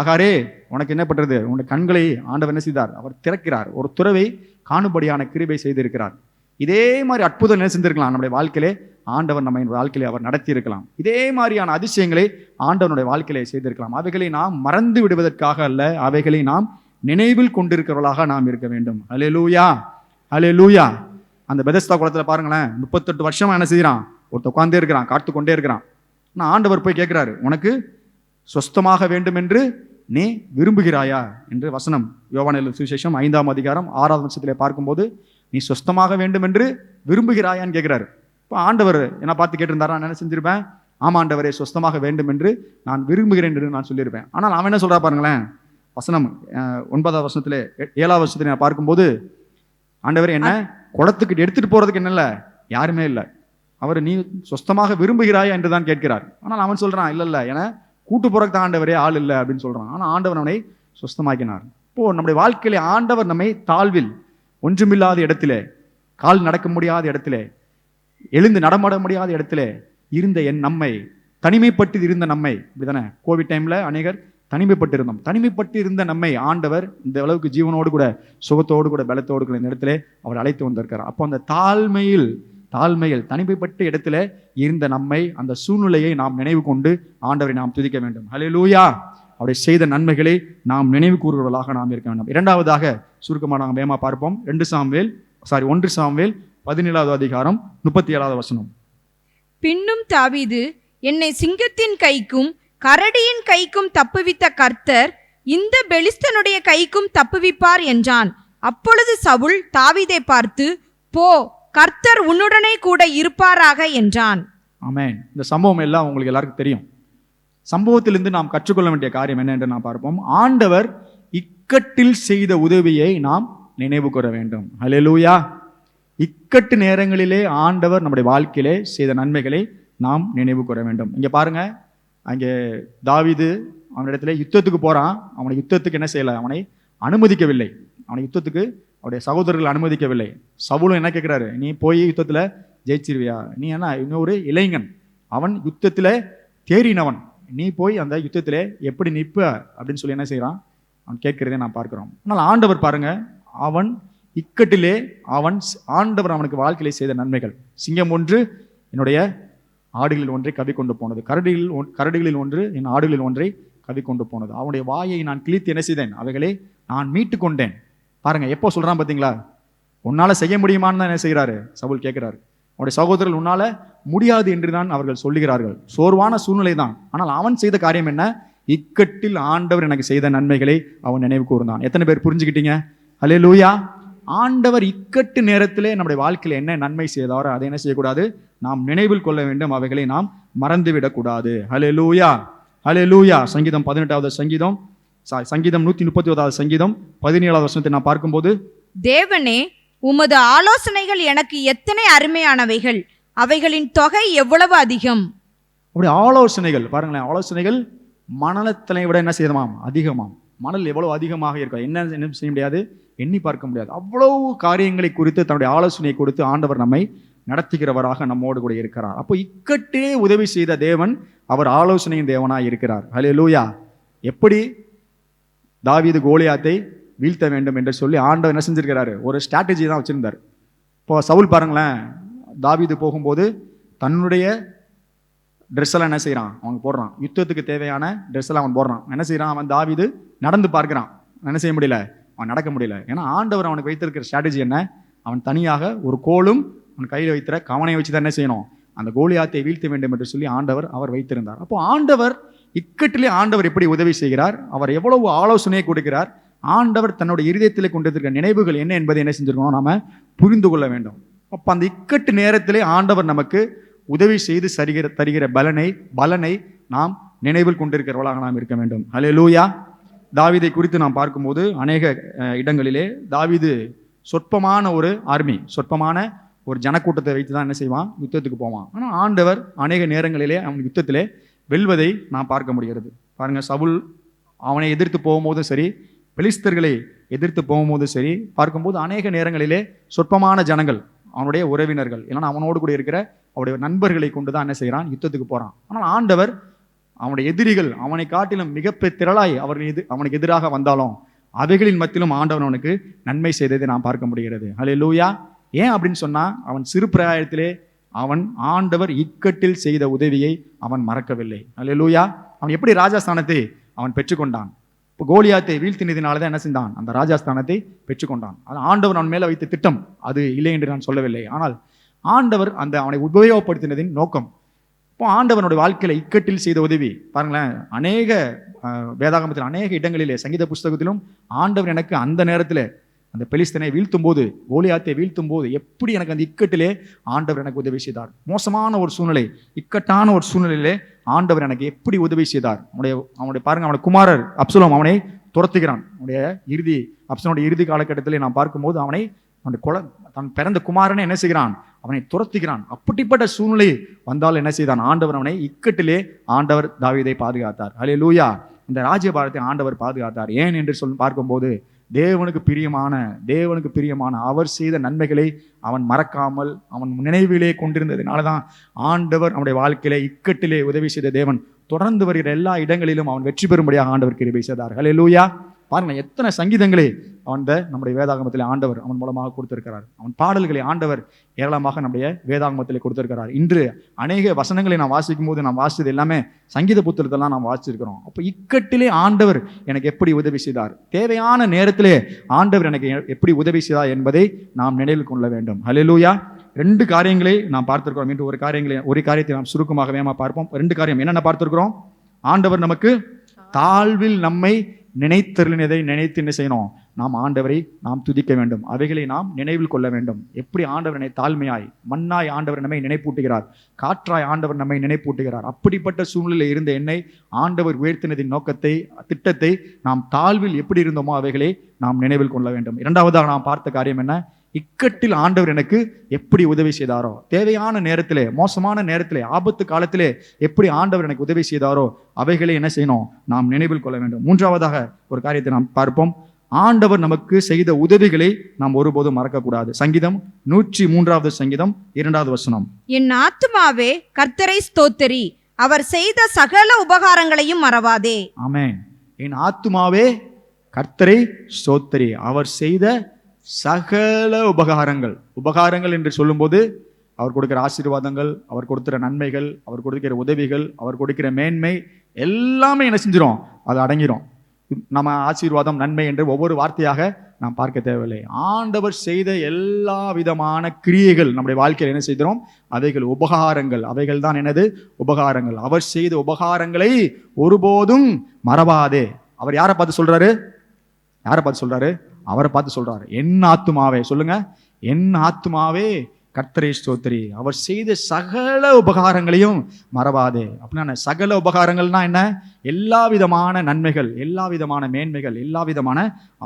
ஆகாரே உனக்கு என்ன பண்றது? உன்னுடைய கண்களை ஆண்டவர் என்ன செய்தார்? அவர் திறக்கிறார். ஒரு துறவை காணும்படியான கிருபை செய்திருக்கிறார். இதே மாதிரி அற்புதம் என்ன செஞ்சிருக்கலாம்? நம்முடைய வாழ்க்கையிலே ஆண்டவர் நம்ம வாழ்க்கையிலே அவர் நடத்தி இருக்கலாம். இதே மாதிரியான அதிசயங்களை ஆண்டவனுடைய வாழ்க்கையிலே செய்திருக்கலாம். அவைகளை நாம் மறந்து விடுவதற்காக அல்ல, அவைகளை நாம் நினைவில் கொண்டிருக்கிறவர்களாக நாம் இருக்க வேண்டும். ஹல்லேலூயா, ஹல்லேலூயா. அந்த பெதஸ்தா குளத்துல பாருங்களேன், 38 வருஷமா என்ன செய்யறான்? ஒருத்த உட்கார்ந்தே இருக்கிறான், காத்து கொண்டே இருக்கிறான். ஆனால் ஆண்டவர் போய் கேட்கிறாரு, உனக்கு சொஸ்தமாக வேண்டும் என்று நீ விரும்புகிறாயா என்று வசனம் யோவான் எழுதின சுவிசேஷம் 5ஆம் அதிகாரம் 6ஆவது வசனத்திலே பார்க்கும்போது நீ சொஸ்தமாக வேண்டும் என்று விரும்புகிறாயான்னு கேட்கிறாரு. இப்போ ஆண்டவர் என்ன பார்த்து கேட்டிருந்தாரா, நான் என்ன செஞ்சிருப்பேன், ஆமா ஆண்டவரே சொஸ்தமாக வேண்டும் என்று நான் விரும்புகிறேன் என்று நான் சொல்லியிருப்பேன். ஆனால் அவன் என்ன சொல்றா பாருங்களேன், வசனம் 9ஆவது வசனத்திலே 7ஆவது வசனத்திலே நான் பார்க்கும்போது ஆண்டவரே என்ன குளத்துக்கு எடுத்துட்டு போறதுக்கு என்ன இல்லை, யாருமே இல்லை. அவர் நீ சொஸ்தமாக விரும்புகிறாயா என்று தான் கேட்கிறார். ஆனால் அவன் சொல்றான் இல்ல என கூட்டு போறதுக்கு தான் ஆண்டவரே ஆள் இல்லை அப்படின்னு சொல்றான். ஆனால் ஆண்டவர் அவனை சொஸ்தமாக்கினார். இப்போ நம்முடைய வாழ்க்கையில ஆண்டவர் நம்மை தாழ்வில் ஒன்றுமில்லாத இடத்திலே, கால் நடக்க முடியாத இடத்திலே, எழுந்து நடமாட முடியாத இடத்திலே இருந்த நம்மை, தனிமைப்பட்டு இருந்த நம்மை, இப்படிதானே கோவிட் டைம்ல அநேகர் தனிமைப்பட்டு இருந்தோம். தனிமைப்பட்டு இருந்த நம்மை ஆண்டவர் இந்த அளவுக்கு ஜீவனோடு கூட சுகத்தோடு கூட பலத்தோடு கூட இந்த இடத்துல அவர் அழைத்து வந்திருக்கிறார். அப்போ அந்த தாழ்மையில் தனிமைப்பட்ட இடத்துல இருந்த நம்மை, அந்த சூழ்நிலையை நாம் நினைவு கொண்டு ஆண்டவரை நாம் துதிக்க வேண்டும். ஹல்லேலூயா. அவருடைய செய்த நன்மைகளை நாம் நினைவு கூறுவர்களாக நாம் இருக்க வேண்டும். இரண்டாவதாக சுருக்கமாக நாம் வேகமாக பார்ப்போம். 1 சாமுவேல் 17ஆவது அதிகாரம் 37ஆவது வசனம். பின்னும் தாவீது, என்னை சிங்கத்தின் கைக்கும் கரடியின் கைக்கும் தப்புவித்த கர்த்தர் இந்த பெலிஸ்தனுடைய கைக்கும் தப்புவிப்பார் என்றான். அப்பொழுது சவுல் தாவீதை பார்த்து, போ, கர்த்தர் உன்னுடனே கூட இருப்பாராக என்றான். ஆமென். இந்த சம்பவம் எல்லாம் உங்களுக்கு எல்லாருக்கும் தெரியும். சம்பவத்திலிருந்து நாம் கற்றுக்கொள்ள வேண்டிய காரியம் என்ன என்று நாம் பார்ப்போம். ஆண்டவர் இக்கட்டில் செய்த உதவியை நாம் நினைவு கூற வேண்டும். ஹல்லேலூயா. இக்கட்டு நேரங்களிலே ஆண்டவர் நம்முடைய வாழ்க்கையிலே செய்த நன்மைகளை நாம் நினைவு கூற வேண்டும். இங்க பாருங்க, அங்கே தாவீது அவனிடத்துல யுத்தத்துக்கு போறான். அவனை யுத்தத்துக்கு என்ன செய்யல, அவனை அனுமதிக்கவில்லை. அவனை யுத்தத்துக்கு அவருடைய சகோதரர்கள் அனுமதிக்கவில்லை. சவுலும் என்ன கேட்கிறாரு, நீ போய் யுத்தத்துல ஜெயிச்சிருவியா, நீ என்ன இன்னொரு இளைஞன், அவன் யுத்தத்துல தேறினவன், நீ போய் அந்த யுத்தத்திலே எப்படி நிற்ப அப்படின்னு சொல்லி என்ன செய்யறான், அவன் கேட்கிறதே நான் பார்க்கிறோம். ஆனால் ஆண்டவர் பாருங்க, அவன் இக்கட்டிலே ஆண்டவர் அவனுக்கு வாழ்க்கையிலே செய்த நன்மைகள். சிங்கம் ஒன்று என்னுடைய ஆடுகளில் ஒன்றை கவி கொண்டு போனது, கரடிகளில் ஒன்று என் ஆடுகளில் ஒன்றை கவி கொண்டு போனது, அவனுடைய வாயை நான் கிழித்து என்ன செய்தேன், அவைகளை நான் மீட்டு கொண்டேன். பாருங்க, எப்போ சொல்றான் பார்த்தீங்களா, உன்னால செய்ய முடியுமான்னு தான் என்ன செய்கிறாரு சவுல் கேட்கிறாரு. அவனுடைய சகோதரர்கள் உன்னால முடியாது என்று தான் அவர்கள் சொல்லுகிறார்கள். சோர்வான சூழ்நிலை தான். ஆனால் அவன் செய்த காரியம் என்ன, இக்கட்டில் ஆண்டவர் எனக்கு செய்த நன்மைகளை அவன் நினைவு கூர்ந்தான். எத்தனை பேர் புரிஞ்சுக்கிட்டீங்க? ஹல்லேலூயா. ஆண்டவர் இக்கட்டு நேரத்திலே நம்முடைய வாழ்க்கையில் என்ன நன்மை செய்தாரோ அதை என்ன செய்யக்கூடாது, நாம் நினைவில் கொள்ள வேண்டும், அவைகளை நாம் மறந்துவிடக்கூடாது. ஹல்லேலூயா, ஹல்லேலூயா. சங்கீதம் 18வது சங்கீதம் 131வது சங்கீதம் 17வது வசனத்தை நான் பார்க்கும்போது, தேவனே, உமது ஆலோசனைகள் எனக்கு எத்தனை அருமையானவைகள், அவைகளின் தொகை எவ்வளவு அதிகம். அப்படி ஆலோசனைகள் பாருங்களேன், ஆலோசனைகள் மணலத்தனை விட என்ன செய்யணுமாம், அதிகமாம். மணல் எவ்வளவு அதிகமாக இருக்கும், என்ன செய்ய முடியாது, எண்ணி பார்க்க முடியாது. அவ்வளவு காரியங்களை குறித்து தன்னுடைய ஆலோசனையை கொடுத்து ஆண்டவர் நம்மை நடத்துகிறவராக நம்மோடு கூட இருக்கிறார். அப்போ இக்கட்டே உதவி செய்த தேவன் அவர் ஆலோசனையின் தேவனாய் இருக்கிறார். ஹல்லேலூயா. எப்படி தாவீது கோலியாத்தை வீழ்த்த வேண்டும் என்று சொல்லி ஆண்டவர் என்ன செஞ்சிருக்கிறாரு, ஒரு ஸ்ட்ராட்டஜி தான் வச்சிருந்தார். இப்போ சவுல் பாருங்களேன், தாவீது போகும்போது தன்னுடைய ட்ரெஸ் எல்லாம் என்ன செய்யறான், அவன் போடுறான், யுத்தத்துக்கு தேவையான ட்ரெஸ் எல்லாம் அவன் போடுறான். என்ன செய்யறான், அவன் தாவீது நடந்து பார்க்கிறான், என்ன செய்ய முடியல, அவன் நடக்க முடியல. ஏன்னா ஆண்டவர் அவனுக்கு வைத்திருக்கிற ஸ்ட்ராட்டஜி என்ன, அவன் தனியாக ஒரு கோலும் அவன் கையில் வைத்திர கவனையை வச்சு தான் என்ன செய்யணும், அந்த கோலியாத்தை வீழ்த்த வேண்டும் என்று சொல்லி ஆண்டவர் அவர் வைத்திருந்தார். அப்போ ஆண்டவர் இக்கட்டிலே ஆண்டவர் எப்படி உதவி செய்கிறார், அவர் எவ்வளவு ஆலோசனையை கொடுக்கிறார், ஆண்டவர் தன்னுடைய இருதயத்திலே கொண்டிருக்கிற நினைவுகள் என்ன என்பதை என்ன செஞ்சிருக்கணும், நாம புரிந்து கொள்ள வேண்டும். அப்போ அந்த இக்கட்டு நேரத்திலே ஆண்டவர் நமக்கு உதவி செய்து தருகிற பலனை நாம் நினைவில் கொண்டிருக்கிறவர்களாக நாம் இருக்க வேண்டும். ஹல்லேலூயா. தாவீதை குறித்து நாம் பார்க்கும்போது அநேக இடங்களிலே தாவீது சொற்பமான ஒரு ஆர்மி, சொற்பமான ஒரு ஜனக்கூட்டத்தை வைத்து தான் என்ன செய்வான், யுத்தத்துக்கு போவான். ஆனால் ஆண்டவர் அநேக நேரங்களிலே அவன் யுத்தத்திலே வெல்வதை நாம் பார்க்க முடிகிறது. பாருங்க, சவுல் அவனை எதிர்த்து போகும்போதும் சரி, பெலிஸ்தர்களை எதிர்த்து போகும்போதும் சரி பார்க்கும்போது அநேக நேரங்களிலே சொற்பமான ஜனங்கள், அவனுடைய உறவினர்கள், இல்லைன்னா அவனோடு கூட இருக்கிற அவருடைய நண்பர்களை கொண்டு தான் என்ன செய்கிறான், யுத்தத்துக்கு போறான். ஆனால் ஆண்டவர் அவனுடைய எதிரிகள் அவனை காட்டிலும் மிகப்பெரிய திரளாய் அவனுக்கு எதிராக வந்தாலும் அவைகளின் மத்தியிலும் ஆண்டவர் அவனுக்கு நன்மை செய்ததை நாம் பார்க்க முடிகிறது. ஹல்லேலூயா. ஏன் அப்படின்னு சொன்னா, அவன் சிறு பிராயத்திலே அவன் ஆண்டவர் இக்கட்டில் செய்த உதவியை அவன் மறக்கவில்லை. ஹல்லேலூயா. அவன் எப்படி ராஜஸ்தானத்தை அவன் பெற்றுக்கொண்டான், இப்போ கோலியாத்தை வீழ்த்தினதினாலதான் என்ன செஞ்சான், அந்த ராஜஸ்தானத்தை பெற்றுக்கொண்டான். அது ஆண்டவர் அவன் மேல வைத்த திட்டம், அது இல்லை என்று நான் சொல்லவில்லை. ஆனால் ஆண்டவர் அந்த அவனை உபயோகப்படுத்தினதின் நோக்கம். இப்போ ஆண்டவனுடைய வாழ்க்கையில இக்கட்டில் செய்த உதவி பாருங்களேன். அநேக வேதாகமத்தில் அநேக இடங்களிலே சங்கீத புஸ்தகத்திலும் ஆண்டவர் எனக்கு அந்த நேரத்தில் அந்த பெலிஸ்தனை வீழ்த்தும் போது, கோலியாத்தை வீழ்த்தும் போது எப்படி எனக்கு அந்த இக்கட்டிலே ஆண்டவர் எனக்கு உதவி செய்தார். மோசமான ஒரு சூழ்நிலை, இக்கட்டான ஒரு சூழ்நிலையிலே ஆண்டவர் எனக்கு எப்படி உதவி செய்தார். அவனுடைய பாருங்க, அவனுடைய குமாரர் அப்சலோம் அவனை துரத்துகிறான். அப்சலோனுடைய இறுதி காலகட்டத்திலே நாம் பார்க்கும்போது அவனுடைய தன் பிறந்த குமாரனை என்ன செய்கிறான், அவனை துரத்துகிறான். அப்படிப்பட்ட சூழ்நிலை வந்தால் என்ன செய்தான், ஆண்டவர் அவனை இக்கட்டிலே ஆண்டவர் தாவீதை பாதுகாத்தார். ஹல்லேலூயா. இந்த ராஜ்யபாரத்தை ஆண்டவர் பாதுகாத்தார். ஏன் என்று பார்க்கும்போது தேவனுக்கு பிரியமான அவர் செய்த நன்மைகளை அவன் மறக்காமல் அவன் நினைவிலே கொண்டிருந்ததுனாலதான் ஆண்டவர் அவனுடைய வாழ்க்கையிலே இக்கட்டிலே உதவி செய்த தேவன் தொடர்ந்து வருகிற எல்லா இடங்களிலும் அவன் வெற்றி பெறும்படியாக ஆண்டவர் கிருபை செய்தார். ஹல்லேலூயா. பாருங்க, எத்தனை சங்கீதங்களே நம்முடைய வேதாகமத்திலே ஆண்டவர் அவன் மூலமாக கொடுத்திருக்கிறார். அவன் பாடல்களை ஆண்டவர் ஏராளமாக நம்முடைய வேதாகமத்திலே கொடுத்திருக்கிறார். இன்று அநேக வசனங்களை நாம் வாசிக்கும் போது நாம் வாசித்தது எல்லாமே சங்கீத புத்தகத்தெல்லாம் நாம் வாசிச்சிருக்கிறோம். அப்போ இக்கட்டிலே ஆண்டவர் எனக்கு எப்படி உதவி செய்தார், தேவையான நேரத்திலே ஆண்டவர் எனக்கு எப்படி உதவி செய்தார் என்பதை நாம் நினைவில் கொள்ள வேண்டும். ஹல்லேலூயா. 2 காரியங்களை நாம் பார்த்திருக்கிறோம். இன்று ஒரு காரியத்தை நாம் சுருக்கமாக வேகமாக பார்ப்போம். 2 காரியம் என்னென்ன பார்த்திருக்கிறோம். ஆண்டவர் நமக்கு தாழ்வில் நம்மை நினைத்தருளினதை நினைத்து என்ன செய்யணும், நாம் ஆண்டவரை நாம் துதிக்க வேண்டும், அவைகளை நாம் நினைவில் கொள்ள வேண்டும். எப்படி ஆண்டவரை தாழ்மையாய் மண்ணாய் ஆண்டவர் நம்மை நினைப்பூட்டுகிறார், காற்றாய் ஆண்டவர் நம்மை நினைப்பூட்டுகிறார். அப்படிப்பட்ட சூழ்நிலையில் இருந்த என்னை ஆண்டவர் உயர்த்தினதின் நோக்கத்தை, திட்டத்தை நாம் தாழ்வில் எப்படி இருந்தோமோ அவைகளை நாம் நினைவில் கொள்ள வேண்டும். 2வதாக நாம் பார்த்த காரியம் என்ன, இக்கட்டில் ஆண்டவர் எனக்கு எப்படி உதவி செய்தாரோ, தேவையான நேரத்திலே, மோசமான நேரத்திலே, ஆபத்து காலத்திலே எப்படி ஆண்டவர் எனக்கு உதவி செய்தாரோ அவைகளை என்ன செய்யணும், நாம் நினைவில் கொள்ள வேண்டும். 3வதாக ஒரு காரியத்தை நாம் பார்ப்போம். ஆண்டவர் நமக்கு செய்த உதவிகளை நாம் ஒருபோதும் மறக்கக்கூடாது. சங்கீதம் 103வது சங்கீதம் 2வது வசனம். என் ஆத்துமாவே கர்த்தரை ஸ்தோத்திரி, அவர் செய்த சகல உபகாரங்களையும் மறவாதே. ஆமென். என் ஆத்துமாவே கர்த்தரை ஸ்தோத்திரி, அவர் செய்த சகல உபகாரங்கள் என்று சொல்லும்போது அவர் கொடுக்கிற ஆசீர்வாதங்கள், அவர் கொடுக்கிற நன்மைகள், அவர் கொடுக்கிற உதவிகள், அவர் கொடுக்கிற மேன்மை எல்லாமே என்ன செஞ்சிடும், அது அடங்கிடும். நம்ம ஆசீர்வாதம் நன்மை என்று ஒவ்வொரு வார்த்தையாக நாம் பார்க்க தேவையில்லை. ஆண்டவர் செய்த எல்லா விதமான கிரியைகள் நம்முடைய வாழ்க்கையில் என்ன செய்கிறோம், அவைகள் உபகாரங்கள். அவைகள் தான் என்னது, உபகாரங்கள். அவர் செய்த உபகாரங்களை ஒருபோதும் மறவாதே. அவர் யாரை பார்த்து சொல்றாரு, அவரை பார்த்து சொல்றாரு. என் ஆத்துமாவே, சொல்லுங்க, என் ஆத்துமாவே கர்த்தரை ஸ்தோத்திரி, அவர் செய்த சகல உபகாரங்களையும் மறவாதே. அப்படின்னா சகல உபகாரங்கள்னா என்ன, எல்லா விதமான நன்மைகள், எல்லா விதமான மேன்மைகள், எல்லா விதமான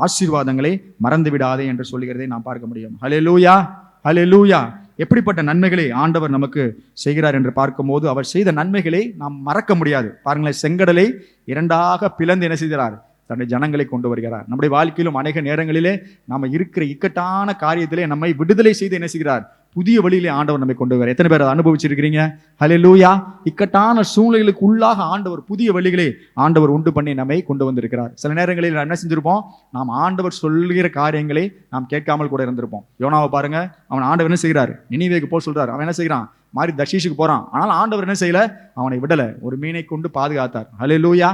ஆசீர்வாதங்களை மறந்து விடாதே என்று சொல்லுகிறதை நாம் பார்க்க முடியும். ஹல்லேலூயா, ஹல்லேலூயா. எப்படிப்பட்ட நன்மைகளை ஆண்டவர் நமக்கு செய்கிறார் என்று பார்க்கும்போது அவர் செய்த நன்மைகளை நாம் மறக்க முடியாது. பாருங்களேன், செங்கடலை 2ஆக பிளந்து என்ன செய்கிறார், தன்னுடைய ஜனங்களை கொண்டு வருகிறார். நம்முடைய வாழ்க்கையிலும் அநேக நேரங்களிலே நம்ம இருக்கிற இக்கட்டான காரியத்திலே நம்மை விடுதலை செய்து என்ன செய்கிறார், புதிய வழியிலே ஆண்டவர் நம்மை கொண்டு வர. எத்தனை பேர் அதை அனுபவிச்சிருக்கிறீங்க? ஹல்லேலூயா. இக்கட்டான சூழ்நிலைகளுக்கு உள்ளாக ஆண்டவர் புதிய வழிகளை ஆண்டவர் உண்டு பண்ணி நம்மை கொண்டு வந்திருக்கிறார். சில நேரங்களில் என்ன செஞ்சிருப்போம், நாம் ஆண்டவர் சொல்லுகிற காரியங்களை நாம் கேட்காமல் கூட இருந்திருப்போம். யோனாவை பாருங்க, அவன் ஆண்டவர் என்ன செய்கிறார், நினிவேக்கு போக சொல்றாரு. அவன் என்ன செய்கிறான், மாறி தர்ஷீஷுக்கு போறான். ஆனால் ஆண்டவர் என்ன செய்யல, அவனை விடல, ஒரு மீனை கொண்டு பாதுகாத்தார். ஹல்லேலூயா.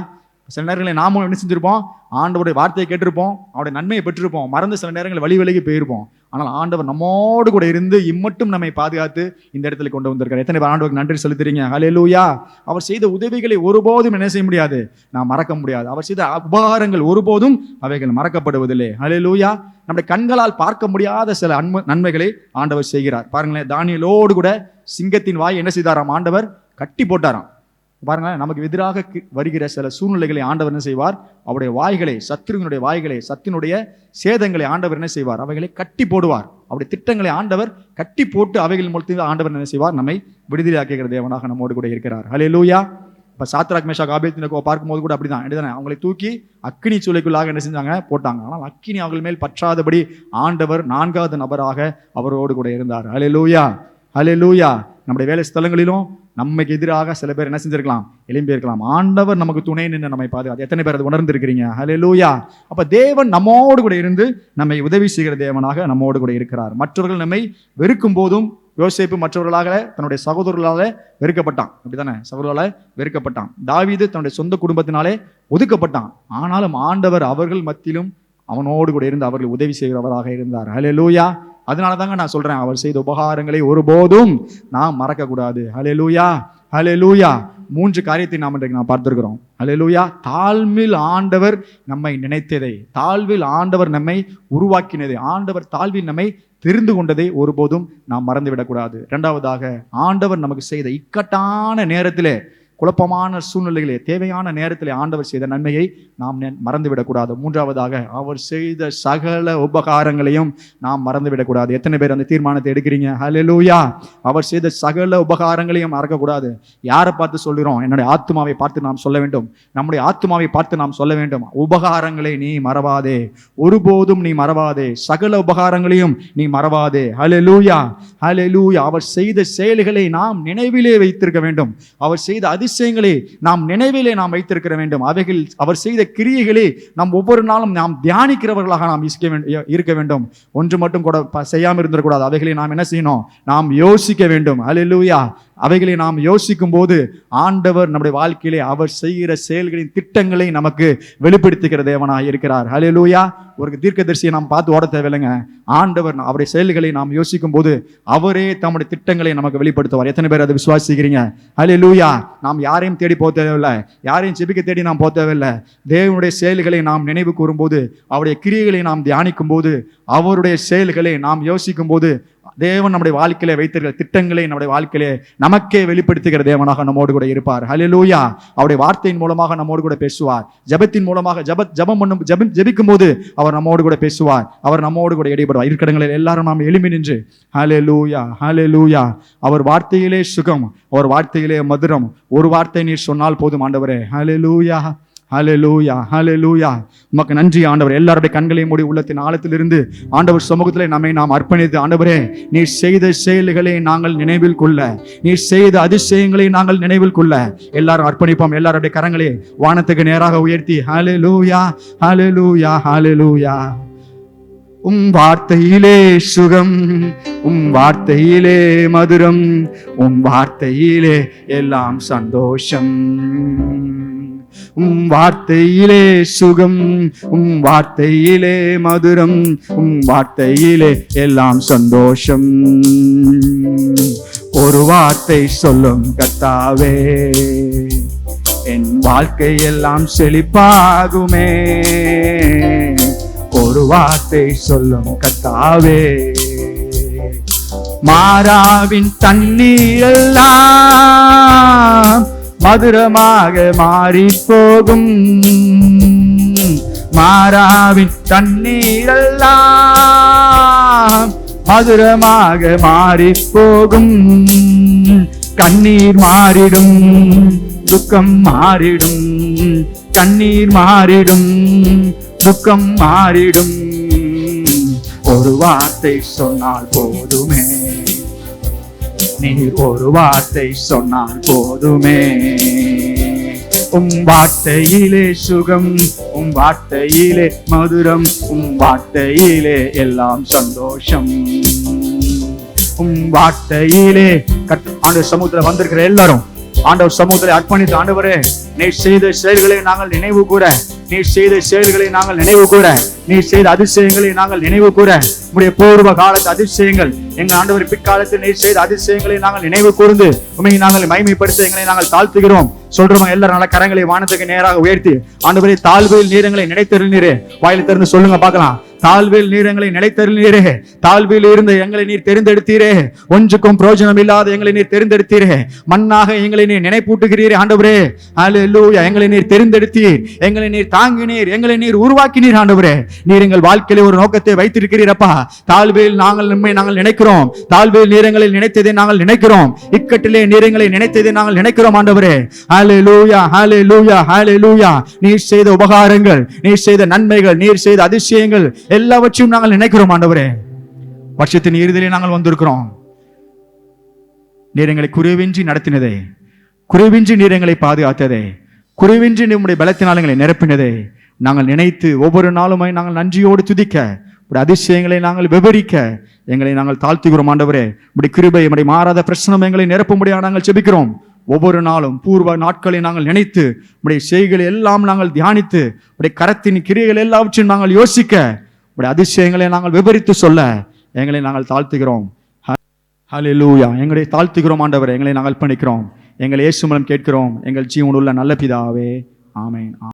சில நேரங்களில் நாமும் என்ன செஞ்சிருப்போம், ஆண்டவருடைய வார்த்தையை கேட்டிருப்போம், அவருடைய நன்மையை பெற்றிருப்போம், மறந்து சில நேரங்களில் வழி விலகி போயிருப்போம். ஆனால் ஆண்டவர் நம்மோடு கூட இருந்து இம்மட்டும் நம்மை பாதுகாத்து இந்த இடத்துல கொண்டு வந்திருக்கார். எத்தனை பேர் ஆண்டவருக்கு நன்றி செலுத்துறீங்க? ஹல்லேலூயா. அவர் செய்த உதவிகளை ஒருபோதும் என்ன செய்ய முடியாது, நாம் மறக்க முடியாது. அவர் செய்த உபகாரங்கள் ஒருபோதும் அவைகள் மறக்கப்படுவதில்லை. ஹல்லேலூயா. நம்முடைய கண்களால் பார்க்க முடியாத சில நன்மைகளை ஆண்டவர் செய்கிறார். பாருங்களேன், தானியேலோடு கூட சிங்கத்தின் வாய் என்ன செய்தாராம், ஆண்டவர் கட்டி போட்டாராம். பாருங்களேன், நமக்கு எதிராக வருகிற சில சூழ்நிலைகளை ஆண்டவர் என்ன செய்வார், அவருடைய வாய்களை, சத்துருவினுடைய வாய்களை, சத்தினுடைய சேதங்களை ஆண்டவர் என்ன செய்வார், அவைகளை கட்டி போடுவார். அவருடைய திட்டங்களை ஆண்டவர் கட்டி போட்டு அவைகள் மூலத்தில் ஆண்டவர் என்ன செய்வார், நம்மை விடுதலையாக்குகிற தேவனாக நம்மோடு கூட இருக்கிறார். ஹல்லேலூயா. இப்போ சாத்ராக் மேஷாக் ஆபேத்நேகோ பார்க்கும்போது கூட அப்படிதான், அப்படிதானே, அவங்களை தூக்கி அக்கினி சூளைக்குள்ளாக என்ன செஞ்சாங்க, போட்டாங்க. ஆனால் அக்கினி அவர்கள் மேல் பற்றாதபடி ஆண்டவர் 4வது நபராக அவரோடு கூட இருந்தார். ஹல்லேலூயா, ஹல்லேலூயா. நம்முடைய வேலை ஸ்தலங்களிலும் நமக்கு எதிராக சில பேர் என்ன செஞ்சிருக்கலாம், எழும்பி இருக்கலாம். ஆண்டவர் நமக்கு துணை நின்று நம்மை பாதுகாத்து. எத்தனை பேர் அதை உணர்ந்து இருக்கிறீங்க? ஹல்லேலூயா. அப்ப தேவன் நம்மோடு கூட இருந்து நம்மை உதவி செய்கிற தேவனாக நம்மோடு கூட இருக்கிறார். மற்றவர்கள் நம்மை வெறுக்கும் போதும், யோசேப்பு மற்றவர்களாக தன்னுடைய சகோதரர்களால வெறுக்கப்பட்டான், அப்படித்தானே, சகோதரர்களால வெறுக்கப்பட்டான். தாவீது தன்னுடைய சொந்த குடும்பத்தினாலே ஒதுக்கப்பட்டான். ஆனாலும் ஆண்டவர் அவர்கள் மத்தியிலும் அவனோடு கூட இருந்து அவர்கள் உதவி செய்கிறவராக இருந்தார். ஹல்லேலூயா. அதனால தாங்க நான் சொல்றேன், அவர் செய்த உபகாரங்களை ஒருபோதும் நாம் மறக்க கூடாது. ஹல்லேலூயா. ஹல்லேலூயா. 3 காரியத்தை நாம் இன்றைக்கு நாம் பார்த்திருக்கிறோம். ஹல்லேலூயா. தாழ்வில் ஆண்டவர் நம்மை நினைத்ததை, தாழ்வில் ஆண்டவர் நம்மை உருவாக்கினதை, ஆண்டவர் தாழ்வில் நம்மை தெரிந்து கொண்டதை ஒருபோதும் நாம் மறந்துவிடக்கூடாது. 2வதாக, ஆண்டவர் நமக்கு செய்த இக்கட்டான நேரத்திலே, குழப்பமான சூழ்நிலைகளே, தேவையான நேரத்திலே ஆண்டவர் செய்த நன்மையை நாம் மறந்துவிடக்கூடாது. 3வதாக, அவர் செய்த சகல உபகாரங்களையும் நாம் மறந்துவிடக்கூடாது. எத்தனை பேர் அந்த தீர்மானத்தை எடுக்கிறீங்க? ஹல்லேலூயா. அவர் செய்த சகல உபகாரங்களையும் மறக்கக்கூடாது. யாரை பார்த்து சொல்கிறோம்? என்னுடைய ஆத்மாவை பார்த்து நாம் சொல்ல வேண்டும். நம்முடைய ஆத்மாவை பார்த்து நாம் சொல்ல வேண்டும், உபகாரங்களை நீ மறவாதே, ஒருபோதும் நீ மறவாதே, சகல உபகாரங்களையும் நீ மறவாதே. ஹல்லேலூயா, ஹல்லேலூயா. அவர் செய்த செயல்களை நாம் நினைவிலே வைத்திருக்க வேண்டும். அவர் செய்த அதிசயங்களை நாம் நினைவிலே நாம் வைத்திருக்க வேண்டும். அவைகள், அவர் செய்த கிரியைகளை நாம் ஒவ்வொரு நாளும் நாம் தியானிக்கிறவர்களாக நாம் இருக்க வேண்டும். ஒன்று மட்டும் கூட செய்யாமல் இருந்திடக்கூடாது. அவைகளை நாம் என்ன செய்யணும்? நாம் யோசிக்க வேண்டும். ஹல்லேலூயா. அவைகளை நாம் யோசிக்கும் போது ஆண்டவர் நம்முடைய வாழ்க்கையிலே அவர் செய்கிற செயல்களின் திட்டங்களை நமக்கு வெளிப்படுத்துகிற தேவனாக இருக்கிறார். ஹல்லேலூயா. ஒரு தீர்க்கதரிசியை நாம் பார்த்து ஓட தேவையில்லைங்க. ஆண்டவர் அவருடைய செயல்களை நாம் யோசிக்கும் போது அவரே தம்முடைய திட்டங்களை நமக்கு வெளிப்படுத்துவார். எத்தனை பேர் அதை விசுவாசிக்கிறீங்க? ஹல்லேலூயா. நாம் யாரையும் தேடி போக தேவையில்லை, யாரையும் ஜெபிக்க தேடி நாம் போக தேவையில்லை. தேவனுடைய செயல்களை நாம் நினைவு கூறும்போது, அவருடைய கிரியைகளை நாம் தியானிக்கும் போது, அவருடைய செயல்களை நாம் யோசிக்கும் போது, தேவன் நம்முடைய வாழ்க்கையிலே வைத்திருக்கிற திட்டங்களை நம்முடைய வாழ்க்கையிலே நமக்கே வெளிப்படுத்துகிற தேவனாக நம்மோடு கூட இருப்பார். ஹல்லேலூயா. அவருடைய வார்த்தையின் மூலமாக நம்மோடு கூட பேசுவார். ஜெபத்தின் மூலமாக ஜெபிக்கும் போது அவர் நம்மோடு கூட பேசுவார். அவர் நம்மோடு கூட இடைப்படுவார். இருக்கிற எல்லாரும் நாம் எழும்பி நின்று ஹல்லேலூயா, ஹல்லேலூயா. அவர் வார்த்தையிலே சுகம், அவர் வார்த்தையிலே மதுரம். ஒரு வார்த்தை நீர் சொன்னால் போதும் ஆண்டவரே. ஹல்லேலூயா, ஹல்லேலூயா, ஹல்லேலூயா. உமக்கு நன்றி ஆண்டவர். எல்லாருடைய கண்களையும் மூடி உள்ளத்தின் ஆழத்திலிருந்து ஆண்டவர் சமூகத்திலே நம்மை நாம் அர்ப்பணித்து, ஆண்டவரே நீர் செய்த செயல்களை நாங்கள் நினைவில் கொள்ள, நீர் செய்த அதிசயங்களை நாங்கள் நினைவில் கொள்ள எல்லாரும் அர்ப்பணிப்போம். எல்லாருடைய கரங்களை வானத்துக்கு நேராக உயர்த்தி ஹல்லேலூயா, ஹல்லேலூயா, ஹல்லேலூயா. வார்த்தையிலே சுகம், வார்த்தையிலே மதுரம், வார்த்தையிலே எல்லாம் சந்தோஷம். வார்த்தையிலே சுகம், வார்த்தையிலே மதுரம், வார்த்தையிலே எல்லாம் சந்தோஷம். ஒரு வார்த்தை சொல்லும் கர்த்தாவே, என் வாழ்க்கை எல்லாம் செழிப்பாகுமே. ஒரு வார்த்தை சொல்லும் கர்த்தாவே, மாறாவின் தண்ணீர் எல்லாம் மதுரமாக மாறி போகும். மாறாவின் தண்ணீரெல்லாம் மதுரமாக மாறி போகும். கண்ணீர் மாறிடும், துக்கம் மாறிடும். கண்ணீர் மாறிடும், துக்கம் மாறிடும். ஒரு வார்த்தை சொன்னால் போதுமே, நீர் ஒரு வார்த்தை சொன்னால் போதுமே. வார்த்தையிலே சுகம், வார்த்தையிலே மதுரம், வார்த்தையிலே எல்லாம் சந்தோஷம். வார்த்தையிலே ஆண்டவர் சமூகத்தில் வந்திருக்கிற எல்லாரும் ஆண்டவர் சமூகத்தில் அர்ப்பணித்து, ஆண்டவரே நீர் செய்த செயல்களை நாங்கள் நினைவு கூற, நீர் செய்த செயல்களை நாங்கள் நினைவு கூற, நீர் செய்த அதிசயங்களை நாங்கள் நினைவு கூற, உம்முடைய பூர்வ காலத்து அதிசயங்கள், எங்கள் ஆண்டவர் பிற்காலத்தில் நீர் செய்த அதிசயங்களை நாங்கள் நினைவு கூர்ந்து உண்மையை நாங்கள் மகிமைப்படுத்த எங்களை நாங்கள் தாழ்த்துகிறோம். சொல்றவங்க எல்லாரும் நல்ல கரங்களை வானத்துக்கு நேராக உயர்த்தி, ஆண்டவரே தாழ்வில் நீரங்களை நினைத்தருளீரே, வாயில திறந்து சொல்லுங்க பார்க்கலாம். தாழ்வில் நீரங்களை நிலைத்தருளீரே, தாழ்வில் இருந்து எங்களை நீர் தெரிந்தெடுத்தீரே, ஒன்றுக்கும் பிரயோஜனம் இல்லாத எங்களை நீர் தெரிந்தெடுத்தீரே, மண்ணாக எங்களை நீர் நினைப்பூட்டுகிறீரே ஆண்டவரே. ஹல்லேலூயா. எங்களை நீர் தெரிந்தெடுத்தீர், எங்களை நீர் தாங்கினீர், எங்களை நீர் உருவாக்கினீர் ஆண்டவரே. நீர் எங்கள் வாழ்க்கையில ஒரு நோக்கத்தை வைத்திருக்கிறீரப்பா. தாழ்வில் நாங்கள் நினைக்கிறோம், தாழ்வில் நீரங்களை நினைத்ததை நாங்கள் நினைக்கிறோம், இக்கட்டிலே நீரங்களை நினைத்ததை நாங்கள் நினைக்கிறோம் ஆண்டவரே. ஹல்லேலூயா, ஹல்லேலூயா, ஹல்லேலூயா. நீர் செய்த உபகாரங்கள், நீர் செய்த நன்மைகள், நீர் செய்த அதிசயங்கள் எல்லாவற்றையும் நாங்கள் நினைக்கிறோம் ஆண்டவரே. வருஷத்தின் இறுதியிலே நாங்கள் வந்திருக்கிறோம். நீர் எங்களை குறைவின்றி நடத்தினதே, குறைவின்றி நீர் எங்களை பாதுகாத்ததே, குறைவின்றி நம்முடைய பலத்தினால் எங்களை நிரப்பினதே நாங்கள் நினைத்து ஒவ்வொரு நாளுமாய் நாங்கள் நன்றியோடு துதிக்க, அதிசயங்களை நாங்கள் விவரிக்க எங்களை நாங்கள் தாழ்த்துகிறோம் ஆண்டவரே. உடைய கிருபை, உடைய மாறாத பிரச்சனை எங்களை நிரப்பும்படியாக நாங்கள் ஜெபிக்கிறோம். ஒவ்வொரு நாளும் பூர்வ நாட்களை நாங்கள் நினைத்து உடைய செய்களை எல்லாம் நாங்கள் தியானித்து உடைய கரத்தின் கிரியைகள் எல்லாவற்றையும் நாங்கள் யோசிக்க, உடைய அதிசயங்களை நாங்கள் விவரித்து சொல்ல எங்களை நாங்கள் தாழ்த்துகிறோம். ஹல்லேலூயா. எங்களை தாழ்த்துகிறோம் ஆண்டவரே, எங்களை நாங்கள் பணிக்கிறோம். எங்கள் இயேசு மூலம் கேட்கிறோம் எங்கள் ஜீவனுள்ள நல்ல பிதாவே. ஆமென்.